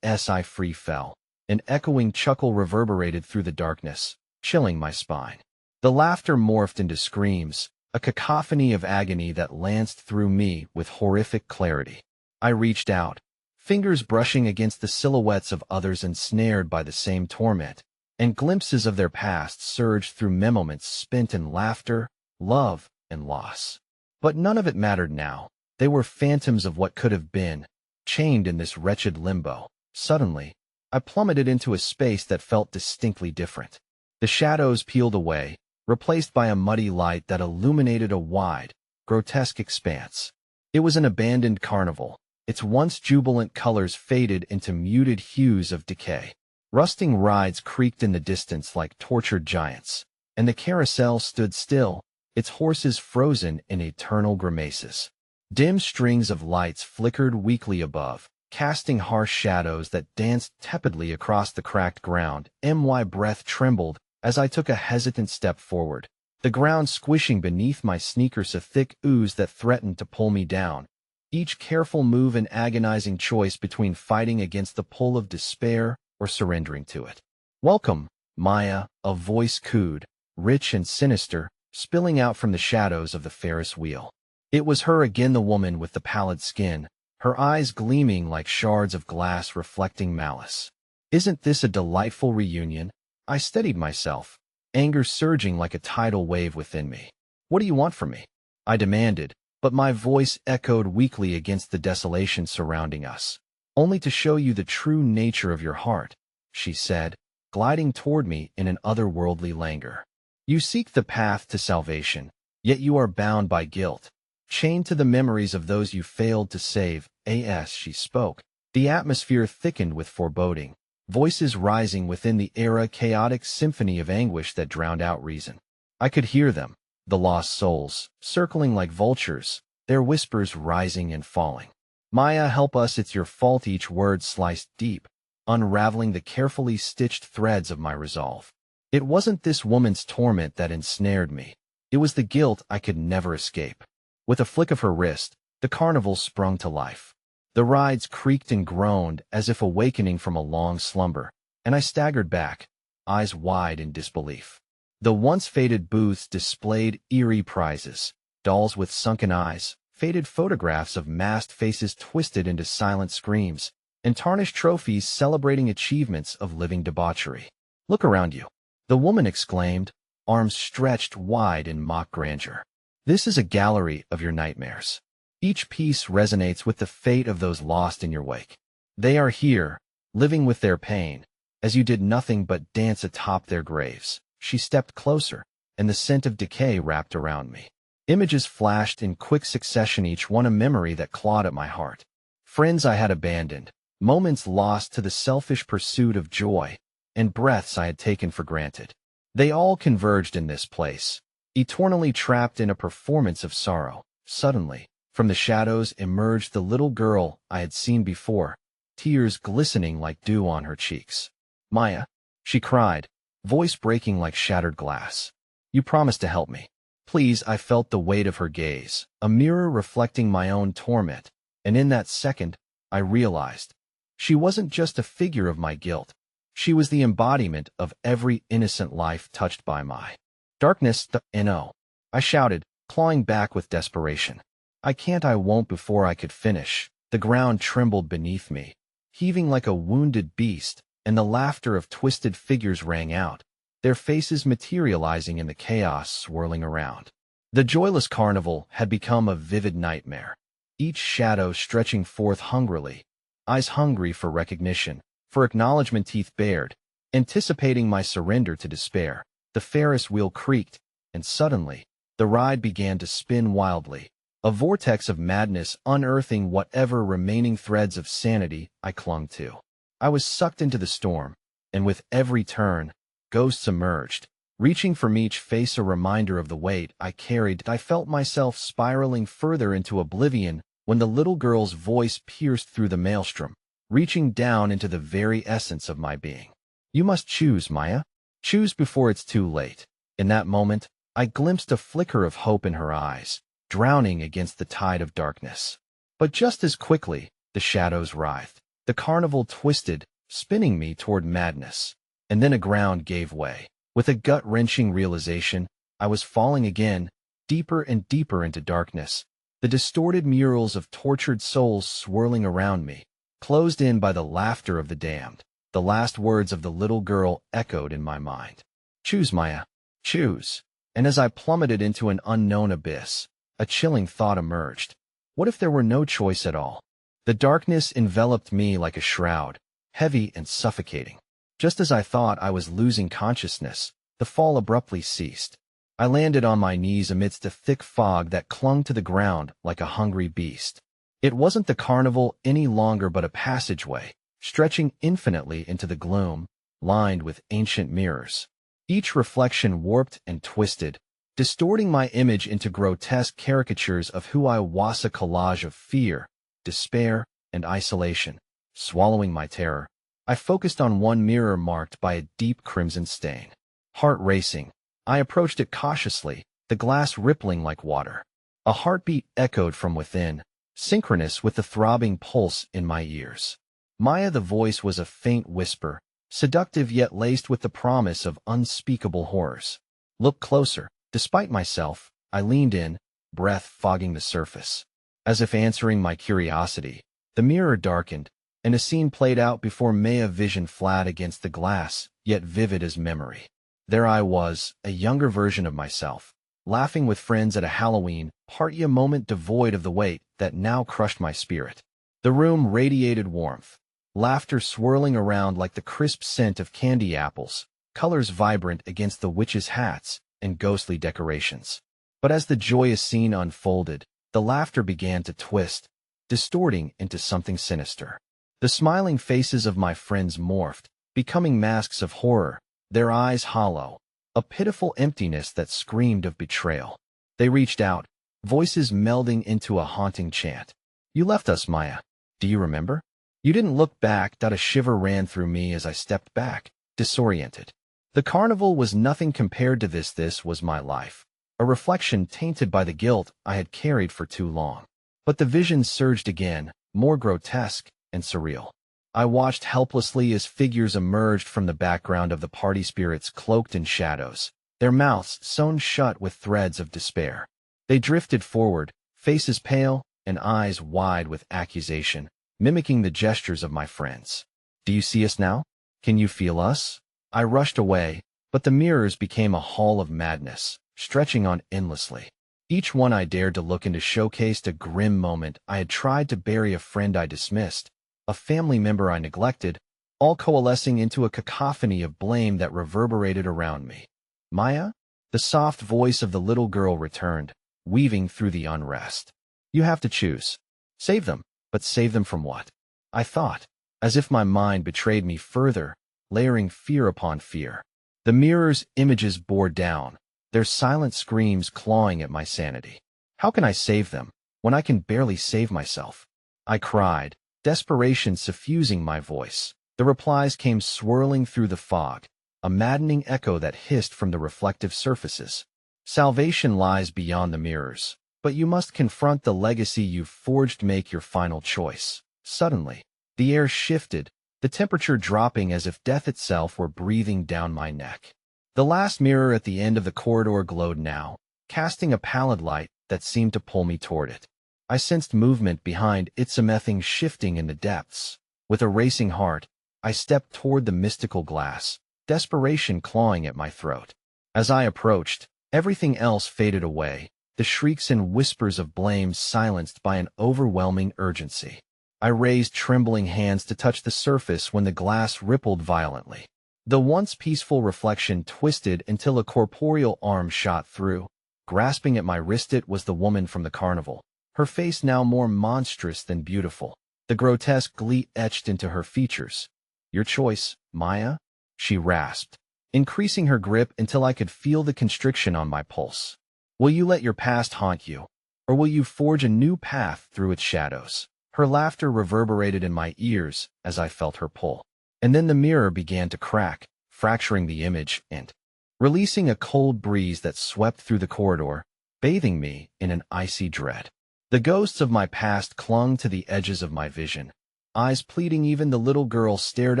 S1: As I free fell, an echoing chuckle reverberated through the darkness, chilling my spine. The laughter morphed into screams, a cacophony of agony that lanced through me with horrific clarity. I reached out, fingers brushing against the silhouettes of others ensnared by the same torment, and glimpses of their past surged through moments spent in laughter, love, and loss. But none of it mattered now. They were phantoms of what could have been, chained in this wretched limbo. Suddenly, I plummeted into a space that felt distinctly different. The shadows peeled away, replaced by a muddy light that illuminated a wide, grotesque expanse. It was an abandoned carnival, its once jubilant colors faded into muted hues of decay. Rusting rides creaked in the distance like tortured giants, and the carousel stood still, its horses frozen in eternal grimaces. Dim strings of lights flickered weakly above, casting harsh shadows that danced tepidly across the cracked ground. My breath trembled as I took a hesitant step forward, the ground squishing beneath my sneakers, a thick ooze that threatened to pull me down. Each careful move an agonizing choice between fighting against the pull of despair or surrendering to it. Welcome, Maya, a voice cooed, rich and sinister, spilling out from the shadows of the Ferris wheel. It was her again, the woman with the pallid skin, her eyes gleaming like shards of glass reflecting malice. Isn't this a delightful reunion? I steadied myself, anger surging like a tidal wave within me. What do you want from me? I demanded, but my voice echoed weakly against the desolation surrounding us. Only to show you the true nature of your heart, she said, gliding toward me in an otherworldly languor. You seek the path to salvation, yet you are bound by guilt, chained to the memories of those you failed to save. As she spoke, the atmosphere thickened with foreboding, voices rising within the era, chaotic symphony of anguish that drowned out reason. I could hear them, the lost souls, circling like vultures, their whispers rising and falling. Maya, help us, it's your fault. Each word sliced deep, unraveling the carefully stitched threads of my resolve. It wasn't this woman's torment that ensnared me. It was the guilt I could never escape. With a flick of her wrist, the carnival sprung to life. The rides creaked and groaned as if awakening from a long slumber, and I staggered back, eyes wide in disbelief. The once faded booths displayed eerie prizes, dolls with sunken eyes, faded photographs of masked faces twisted into silent screams, and tarnished trophies celebrating achievements of living debauchery. Look around you. The woman exclaimed, arms stretched wide in mock grandeur. This is a gallery of your nightmares. Each piece resonates with the fate of those lost in your wake. They are here, living with their pain, as you did nothing but dance atop their graves. She stepped closer, and the scent of decay wrapped around me. Images flashed in quick succession, each one a memory that clawed at my heart. Friends I had abandoned, moments lost to the selfish pursuit of joy, and breaths I had taken for granted. They all converged in this place, eternally trapped in a performance of sorrow. Suddenly, from the shadows emerged the little girl I had seen before, tears glistening like dew on her cheeks. "Maya," she cried, voice breaking like shattered glass. "You promised to help me. Please." I felt the weight of her gaze, a mirror reflecting my own torment, and in that second, I realized she wasn't just a figure of my guilt. She was the embodiment of every innocent life touched by my darkness. "No," I shouted, clawing back with desperation. I won't." Before I could finish, the ground trembled beneath me, heaving like a wounded beast, and the laughter of twisted figures rang out, their faces materializing in the chaos swirling around. The joyless carnival had become a vivid nightmare, each shadow stretching forth hungrily, eyes hungry for recognition, for acknowledgement, teeth bared, anticipating my surrender to despair. The Ferris wheel creaked, and suddenly, the ride began to spin wildly, a vortex of madness unearthing whatever remaining threads of sanity I clung to. I was sucked into the storm, and with every turn, ghosts emerged, reaching from each face a reminder of the weight I carried. I felt myself spiraling further into oblivion when the little girl's voice pierced through the maelstrom, reaching down into the very essence of my being. "You must choose, Maya. Choose before it's too late." In that moment, I glimpsed a flicker of hope in her eyes, drowning against the tide of darkness. But just as quickly, the shadows writhed. The carnival twisted, spinning me toward madness. And then the ground gave way. With a gut-wrenching realization, I was falling again, deeper and deeper into darkness, the distorted murals of tortured souls swirling around me, closed in by the laughter of the damned. The last words of the little girl echoed in my mind. "Choose, Maya. Choose." And as I plummeted into an unknown abyss, a chilling thought emerged. What if there were no choice at all? The darkness enveloped me like a shroud, heavy and suffocating. Just as I thought I was losing consciousness, the fall abruptly ceased. I landed on my knees amidst a thick fog that clung to the ground like a hungry beast. It wasn't the carnival any longer but a passageway, stretching infinitely into the gloom, lined with ancient mirrors. Each reflection warped and twisted, distorting my image into grotesque caricatures of who I was, a collage of fear, despair, and isolation. Swallowing my terror, I focused on one mirror marked by a deep crimson stain. Heart racing, I approached it cautiously, the glass rippling like water. A heartbeat echoed from within, synchronous with the throbbing pulse in my ears. Maya, the voice was a faint whisper, seductive yet laced with the promise of unspeakable horrors. "Look closer." Despite myself, I leaned in, breath fogging the surface. As if answering my curiosity, the mirror darkened, and a scene played out before Maya, vision flat against the glass, yet vivid as memory. There I was, a younger version of myself, laughing with friends at a Halloween party, a moment devoid of the weight that now crushed my spirit. The room radiated warmth, laughter swirling around like the crisp scent of candy apples, colors vibrant against the witches' hats, and ghostly decorations. But as the joyous scene unfolded, the laughter began to twist, distorting into something sinister. The smiling faces of my friends morphed, becoming masks of horror, their eyes hollow, a pitiful emptiness that screamed of betrayal. They reached out, voices melding into a haunting chant. "You left us, Maya. Do you remember? You didn't look back." A shiver ran through me as I stepped back, disoriented. The carnival was nothing compared to this. This was my life, a reflection tainted by the guilt I had carried for too long. But the vision surged again, more grotesque and surreal. I watched helplessly as figures emerged from the background of the party, spirits cloaked in shadows, their mouths sewn shut with threads of despair. They drifted forward, faces pale and eyes wide with accusation, mimicking the gestures of my friends. "Do you see us now? Can you feel us?" I rushed away, but the mirrors became a hall of madness, stretching on endlessly. Each one I dared to look into showcased a grim moment. I had tried to bury a friend I dismissed, a family member I neglected, all coalescing into a cacophony of blame that reverberated around me. Maya? The soft voice of the little girl returned, weaving through the unrest. You have to choose. Save them, but save them from what? I thought, as if my mind betrayed me further, layering fear upon fear. The mirror's images bore down, their silent screams clawing at my sanity. How can I save them, when I can barely save myself? I cried, desperation suffusing my voice. The replies came swirling through the fog, a maddening echo that hissed from the reflective surfaces. Salvation lies beyond the mirrors, but you must confront the legacy you've forged. Make your final choice. Suddenly, the air shifted, the temperature dropping as if death itself were breathing down my neck. The last mirror at the end of the corridor glowed now, casting a pallid light that seemed to pull me toward it. I sensed movement behind it, something shifting in the depths. With a racing heart, I stepped toward the mystical glass, desperation clawing at my throat. As I approached, everything else faded away, the shrieks and whispers of blame silenced by an overwhelming urgency. I raised trembling hands to touch the surface when the glass rippled violently. The once peaceful reflection twisted until a corporeal arm shot through. Grasping at my wrist, it was the woman from the carnival, her face now more monstrous than beautiful, the grotesque glee etched into her features. Your choice, Maya? She rasped, increasing her grip until I could feel the constriction on my pulse. Will you let your past haunt you, or will you forge a new path through its shadows? Her laughter reverberated in my ears as I felt her pull. And then the mirror began to crack, fracturing the image and releasing a cold breeze that swept through the corridor, bathing me in an icy dread. The ghosts of my past clung to the edges of my vision, eyes pleading. Even the little girl stared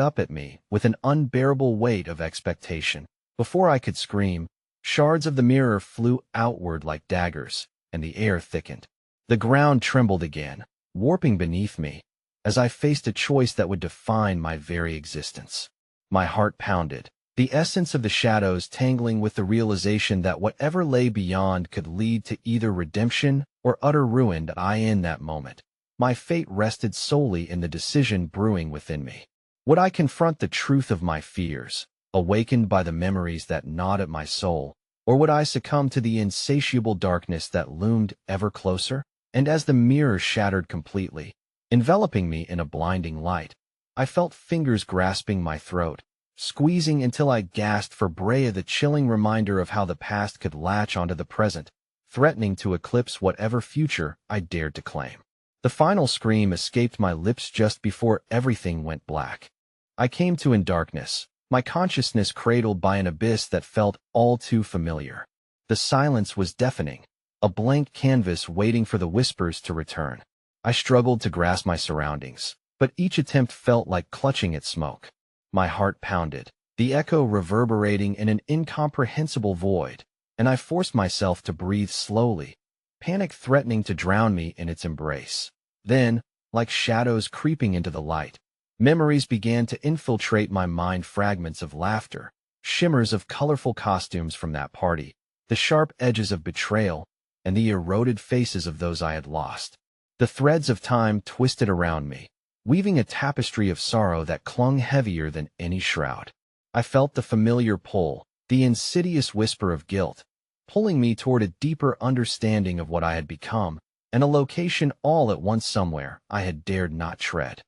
S1: up at me with an unbearable weight of expectation. Before I could scream, shards of the mirror flew outward like daggers, and the air thickened. The ground trembled again, warping beneath me, as I faced a choice that would define my very existence. My heart pounded, the essence of the shadows tangling with the realization that whatever lay beyond could lead to either redemption or utter ruin. In that moment, my fate rested solely in the decision brewing within me. Would I confront the truth of my fears, awakened by the memories that gnawed at my soul, or would I succumb to the insatiable darkness that loomed ever closer? And as the mirror shattered completely, enveloping me in a blinding light, I felt fingers grasping my throat, squeezing until I gasped for breath, the chilling reminder of how the past could latch onto the present, threatening to eclipse whatever future I dared to claim. The final scream escaped my lips just before everything went black. I came to in darkness, my consciousness cradled by an abyss that felt all too familiar. The silence was deafening, a blank canvas waiting for the whispers to return. I struggled to grasp my surroundings, but each attempt felt like clutching at smoke. My heart pounded, the echo reverberating in an incomprehensible void, and I forced myself to breathe slowly, panic threatening to drown me in its embrace. Then, like shadows creeping into the light, memories began to infiltrate my mind, fragments of laughter, shimmers of colorful costumes from that party, the sharp edges of betrayal, and the eroded faces of those I had lost. The threads of time twisted around me, weaving a tapestry of sorrow that clung heavier than any shroud. I felt the familiar pull, the insidious whisper of guilt, pulling me toward a deeper understanding of what I had become, and a location all at once somewhere I had dared not tread.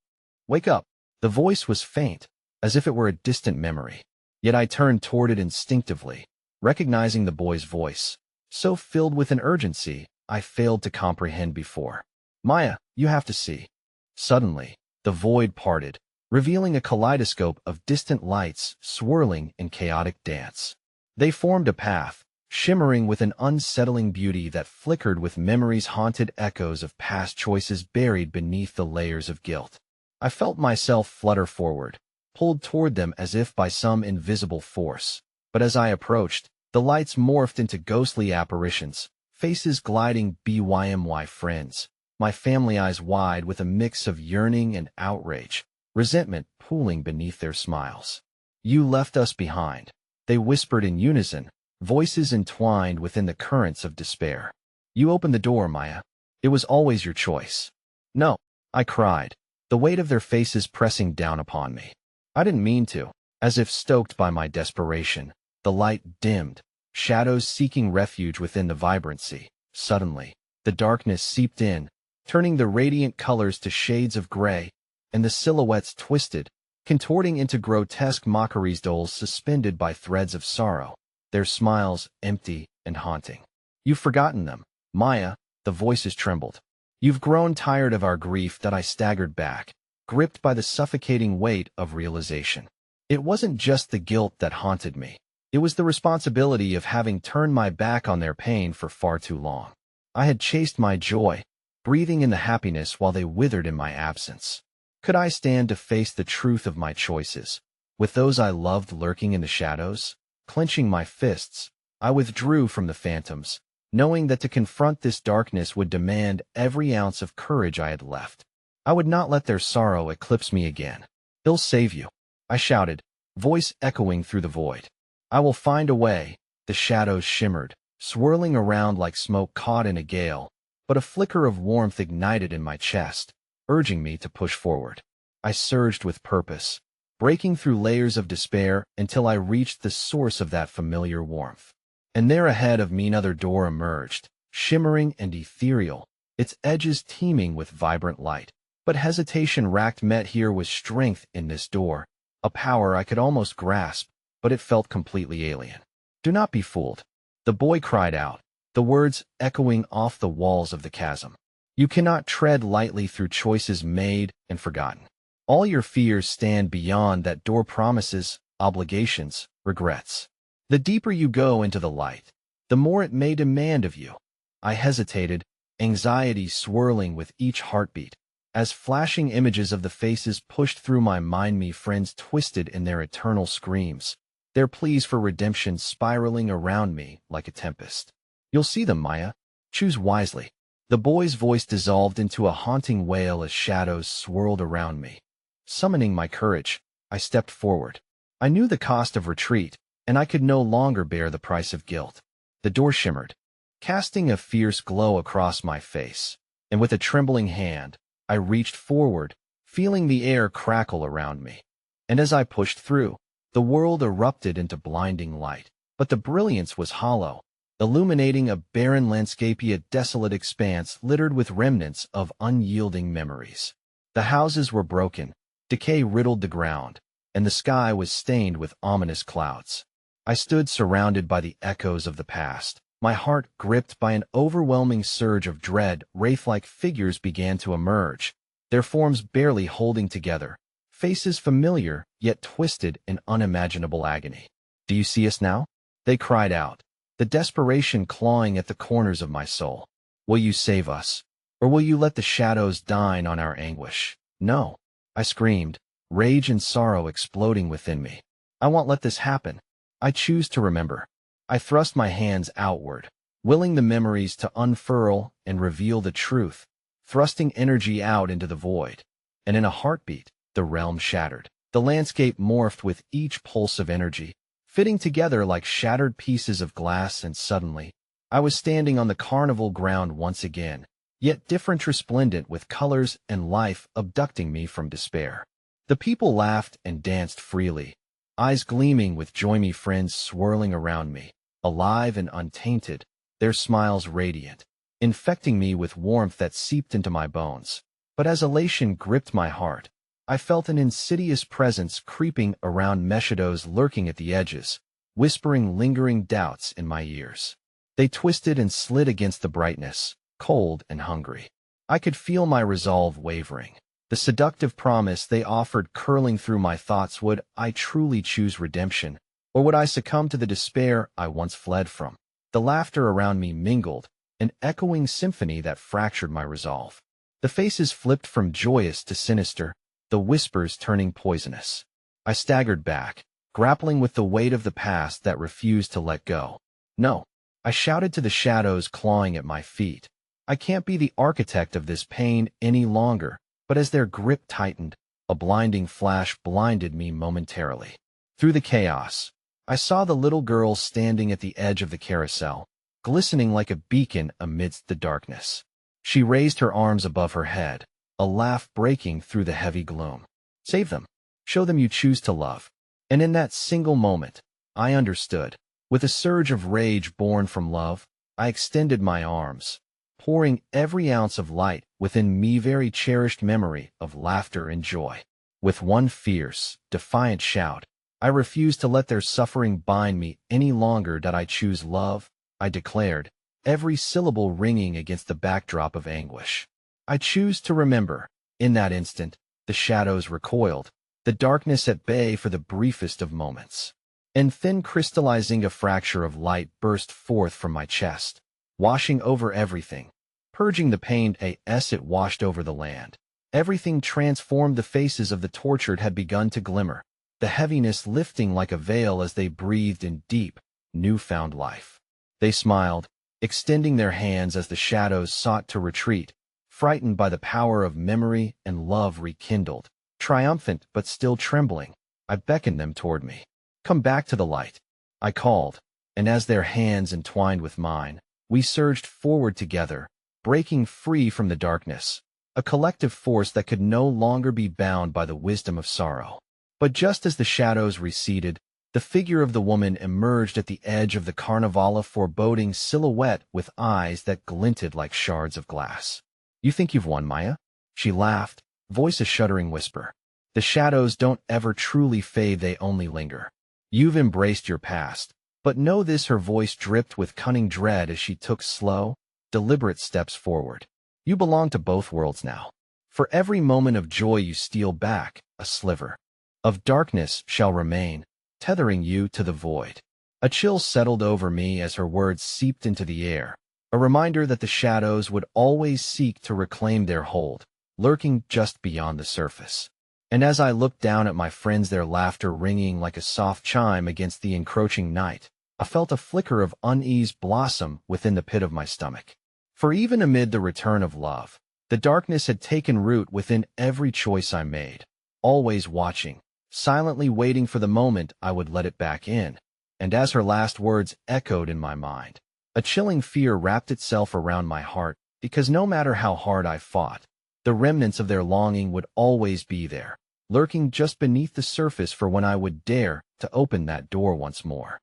S1: Wake up! The voice was faint, as if it were a distant memory. Yet I turned toward it instinctively, recognizing the boy's voice, so filled with an urgency I failed to comprehend before. Maya, you have to see. Suddenly, the void parted, revealing a kaleidoscope of distant lights swirling in chaotic dance. They formed a path, shimmering with an unsettling beauty that flickered with memories, haunted echoes of past choices buried beneath the layers of guilt. I felt myself flutter forward, pulled toward them as if by some invisible force. But as I approached, the lights morphed into ghostly apparitions, faces gliding BYMY friends, my family, eyes wide with a mix of yearning and outrage, resentment pooling beneath their smiles. You left us behind. They whispered in unison, voices entwined within the currents of despair. You opened the door, Maya. It was always your choice. No, I cried, the weight of their faces pressing down upon me. I didn't mean to. As if stoked by my desperation, the light dimmed, shadows seeking refuge within the vibrancy. Suddenly, the darkness seeped in, turning the radiant colors to shades of gray, and the silhouettes twisted, contorting into grotesque mockeries, dolls suspended by threads of sorrow, their smiles empty and haunting. You've forgotten them, Maya, the voices trembled. You've grown tired of our grief. That I staggered back, gripped by the suffocating weight of realization. It wasn't just the guilt that haunted me. It was the responsibility of having turned my back on their pain for far too long. I had chased my joy, breathing in the happiness while they withered in my absence. Could I stand to face the truth of my choices, with those I loved lurking in the shadows? Clenching my fists, I withdrew from the phantoms, knowing that to confront this darkness would demand every ounce of courage I had left. I would not let their sorrow eclipse me again. He'll save you, I shouted, voice echoing through the void. I will find a way. The shadows shimmered, swirling around like smoke caught in a gale, but a flicker of warmth ignited in my chest, urging me to push forward. I surged with purpose, breaking through layers of despair until I reached the source of that familiar warmth. And there ahead of me another door emerged, shimmering and ethereal, its edges teeming with vibrant light. But hesitation racked met here was strength in this door, a power I could almost grasp, but it felt completely alien. Do not be fooled, the boy cried out, the words echoing off the walls of the chasm. You cannot tread lightly through choices made and forgotten. All your fears stand beyond that door, promises, obligations, regrets. The deeper you go into the light, the more it may demand of you. I hesitated, anxiety swirling with each heartbeat. As flashing images of the faces pushed through my mind, me friends twisted in their eternal screams, their pleas for redemption spiraling around me like a tempest. You'll see them, Maya. Choose wisely. The boy's voice dissolved into a haunting wail as shadows swirled around me. Summoning my courage, I stepped forward. I knew the cost of retreat, and I could no longer bear the price of guilt. The door shimmered, casting a fierce glow across my face, and with a trembling hand, I reached forward, feeling the air crackle around me. And as I pushed through, the world erupted into blinding light. But the brilliance was hollow, illuminating a barren landscape, a desolate expanse littered with remnants of unyielding memories. The houses were broken, decay riddled the ground, and the sky was stained with ominous clouds. I stood surrounded by the echoes of the past, my heart gripped by an overwhelming surge of dread. Wraith-like figures began to emerge, their forms barely holding together, faces familiar yet twisted in unimaginable agony. Do you see us now? They cried out, the desperation clawing at the corners of my soul. Will you save us, or will you let the shadows dine on our anguish? No, I screamed, rage and sorrow exploding within me. I won't let this happen. I choose to remember. I thrust my hands outward, willing the memories to unfurl and reveal the truth, thrusting energy out into the void. And in a heartbeat, the realm shattered. The landscape morphed with each pulse of energy, fitting together like shattered pieces of glass, and suddenly, I was standing on the carnival ground once again, yet different, resplendent with colors and life abducting me from despair. The people laughed and danced freely, eyes gleaming with joy, me friends swirling around me, alive and untainted, their smiles radiant, infecting me with warmth that seeped into my bones. But as elation gripped my heart, I felt an insidious presence creeping around, shadows lurking at the edges, whispering lingering doubts in my ears. They twisted and slid against the brightness, cold and hungry. I could feel my resolve wavering, the seductive promise they offered curling through my thoughts. Would I truly choose redemption, or would I succumb to the despair I once fled from? The laughter around me mingled, an echoing symphony that fractured my resolve. The faces flipped from joyous to sinister, the whispers turning poisonous. I staggered back, grappling with the weight of the past that refused to let go. No, I shouted to the shadows clawing at my feet. I can't be the architect of this pain any longer. But as their grip tightened, a blinding flash blinded me momentarily. Through the chaos, I saw the little girl standing at the edge of the carousel, glistening like a beacon amidst the darkness. She raised her arms above her head, a laugh breaking through the heavy gloom. Save them. Show them you choose to love. And in that single moment, I understood. With a surge of rage born from love, I extended my arms, pouring every ounce of light within me, very cherished memory of laughter and joy. With one fierce, defiant shout, I refused to let their suffering bind me any longer. That I choose love, I declared, every syllable ringing against the backdrop of anguish. I choose to remember. In that instant, the shadows recoiled, the darkness at bay for the briefest of moments. And thin crystallizing a fracture of light burst forth from my chest, washing over everything, purging the pain as it washed over the land. Everything transformed. The faces of the tortured had begun to glimmer, the heaviness lifting like a veil as they breathed in deep, newfound life. They smiled, extending their hands as the shadows sought to retreat, frightened by the power of memory and love rekindled. Triumphant but still trembling, I beckoned them toward me. Come back to the light, I called, and as their hands entwined with mine, we surged forward together, breaking free from the darkness, a collective force that could no longer be bound by the wisdom of sorrow. But just as the shadows receded, the figure of the woman emerged at the edge of the carnival, a foreboding silhouette with eyes that glinted like shards of glass. You think you've won, Maya? She laughed, voice a shuddering whisper. The shadows don't ever truly fade, they only linger. You've embraced your past, but know this. Her voice dripped with cunning dread as she took slow, deliberate steps forward. You belong to both worlds now. For every moment of joy you steal back, a sliver of darkness shall remain, tethering you to the void. A chill settled over me as her words seeped into the air, a reminder that the shadows would always seek to reclaim their hold, lurking just beyond the surface. And as I looked down at my friends, their laughter ringing like a soft chime against the encroaching night, I felt a flicker of unease blossom within the pit of my stomach. For even amid the return of love, the darkness had taken root within every choice I made, always watching, silently waiting for the moment I would let it back in. And as her last words echoed in my mind, a chilling fear wrapped itself around my heart, because no matter how hard I fought, the remnants of their longing would always be there, lurking just beneath the surface for when I would dare to open that door once more.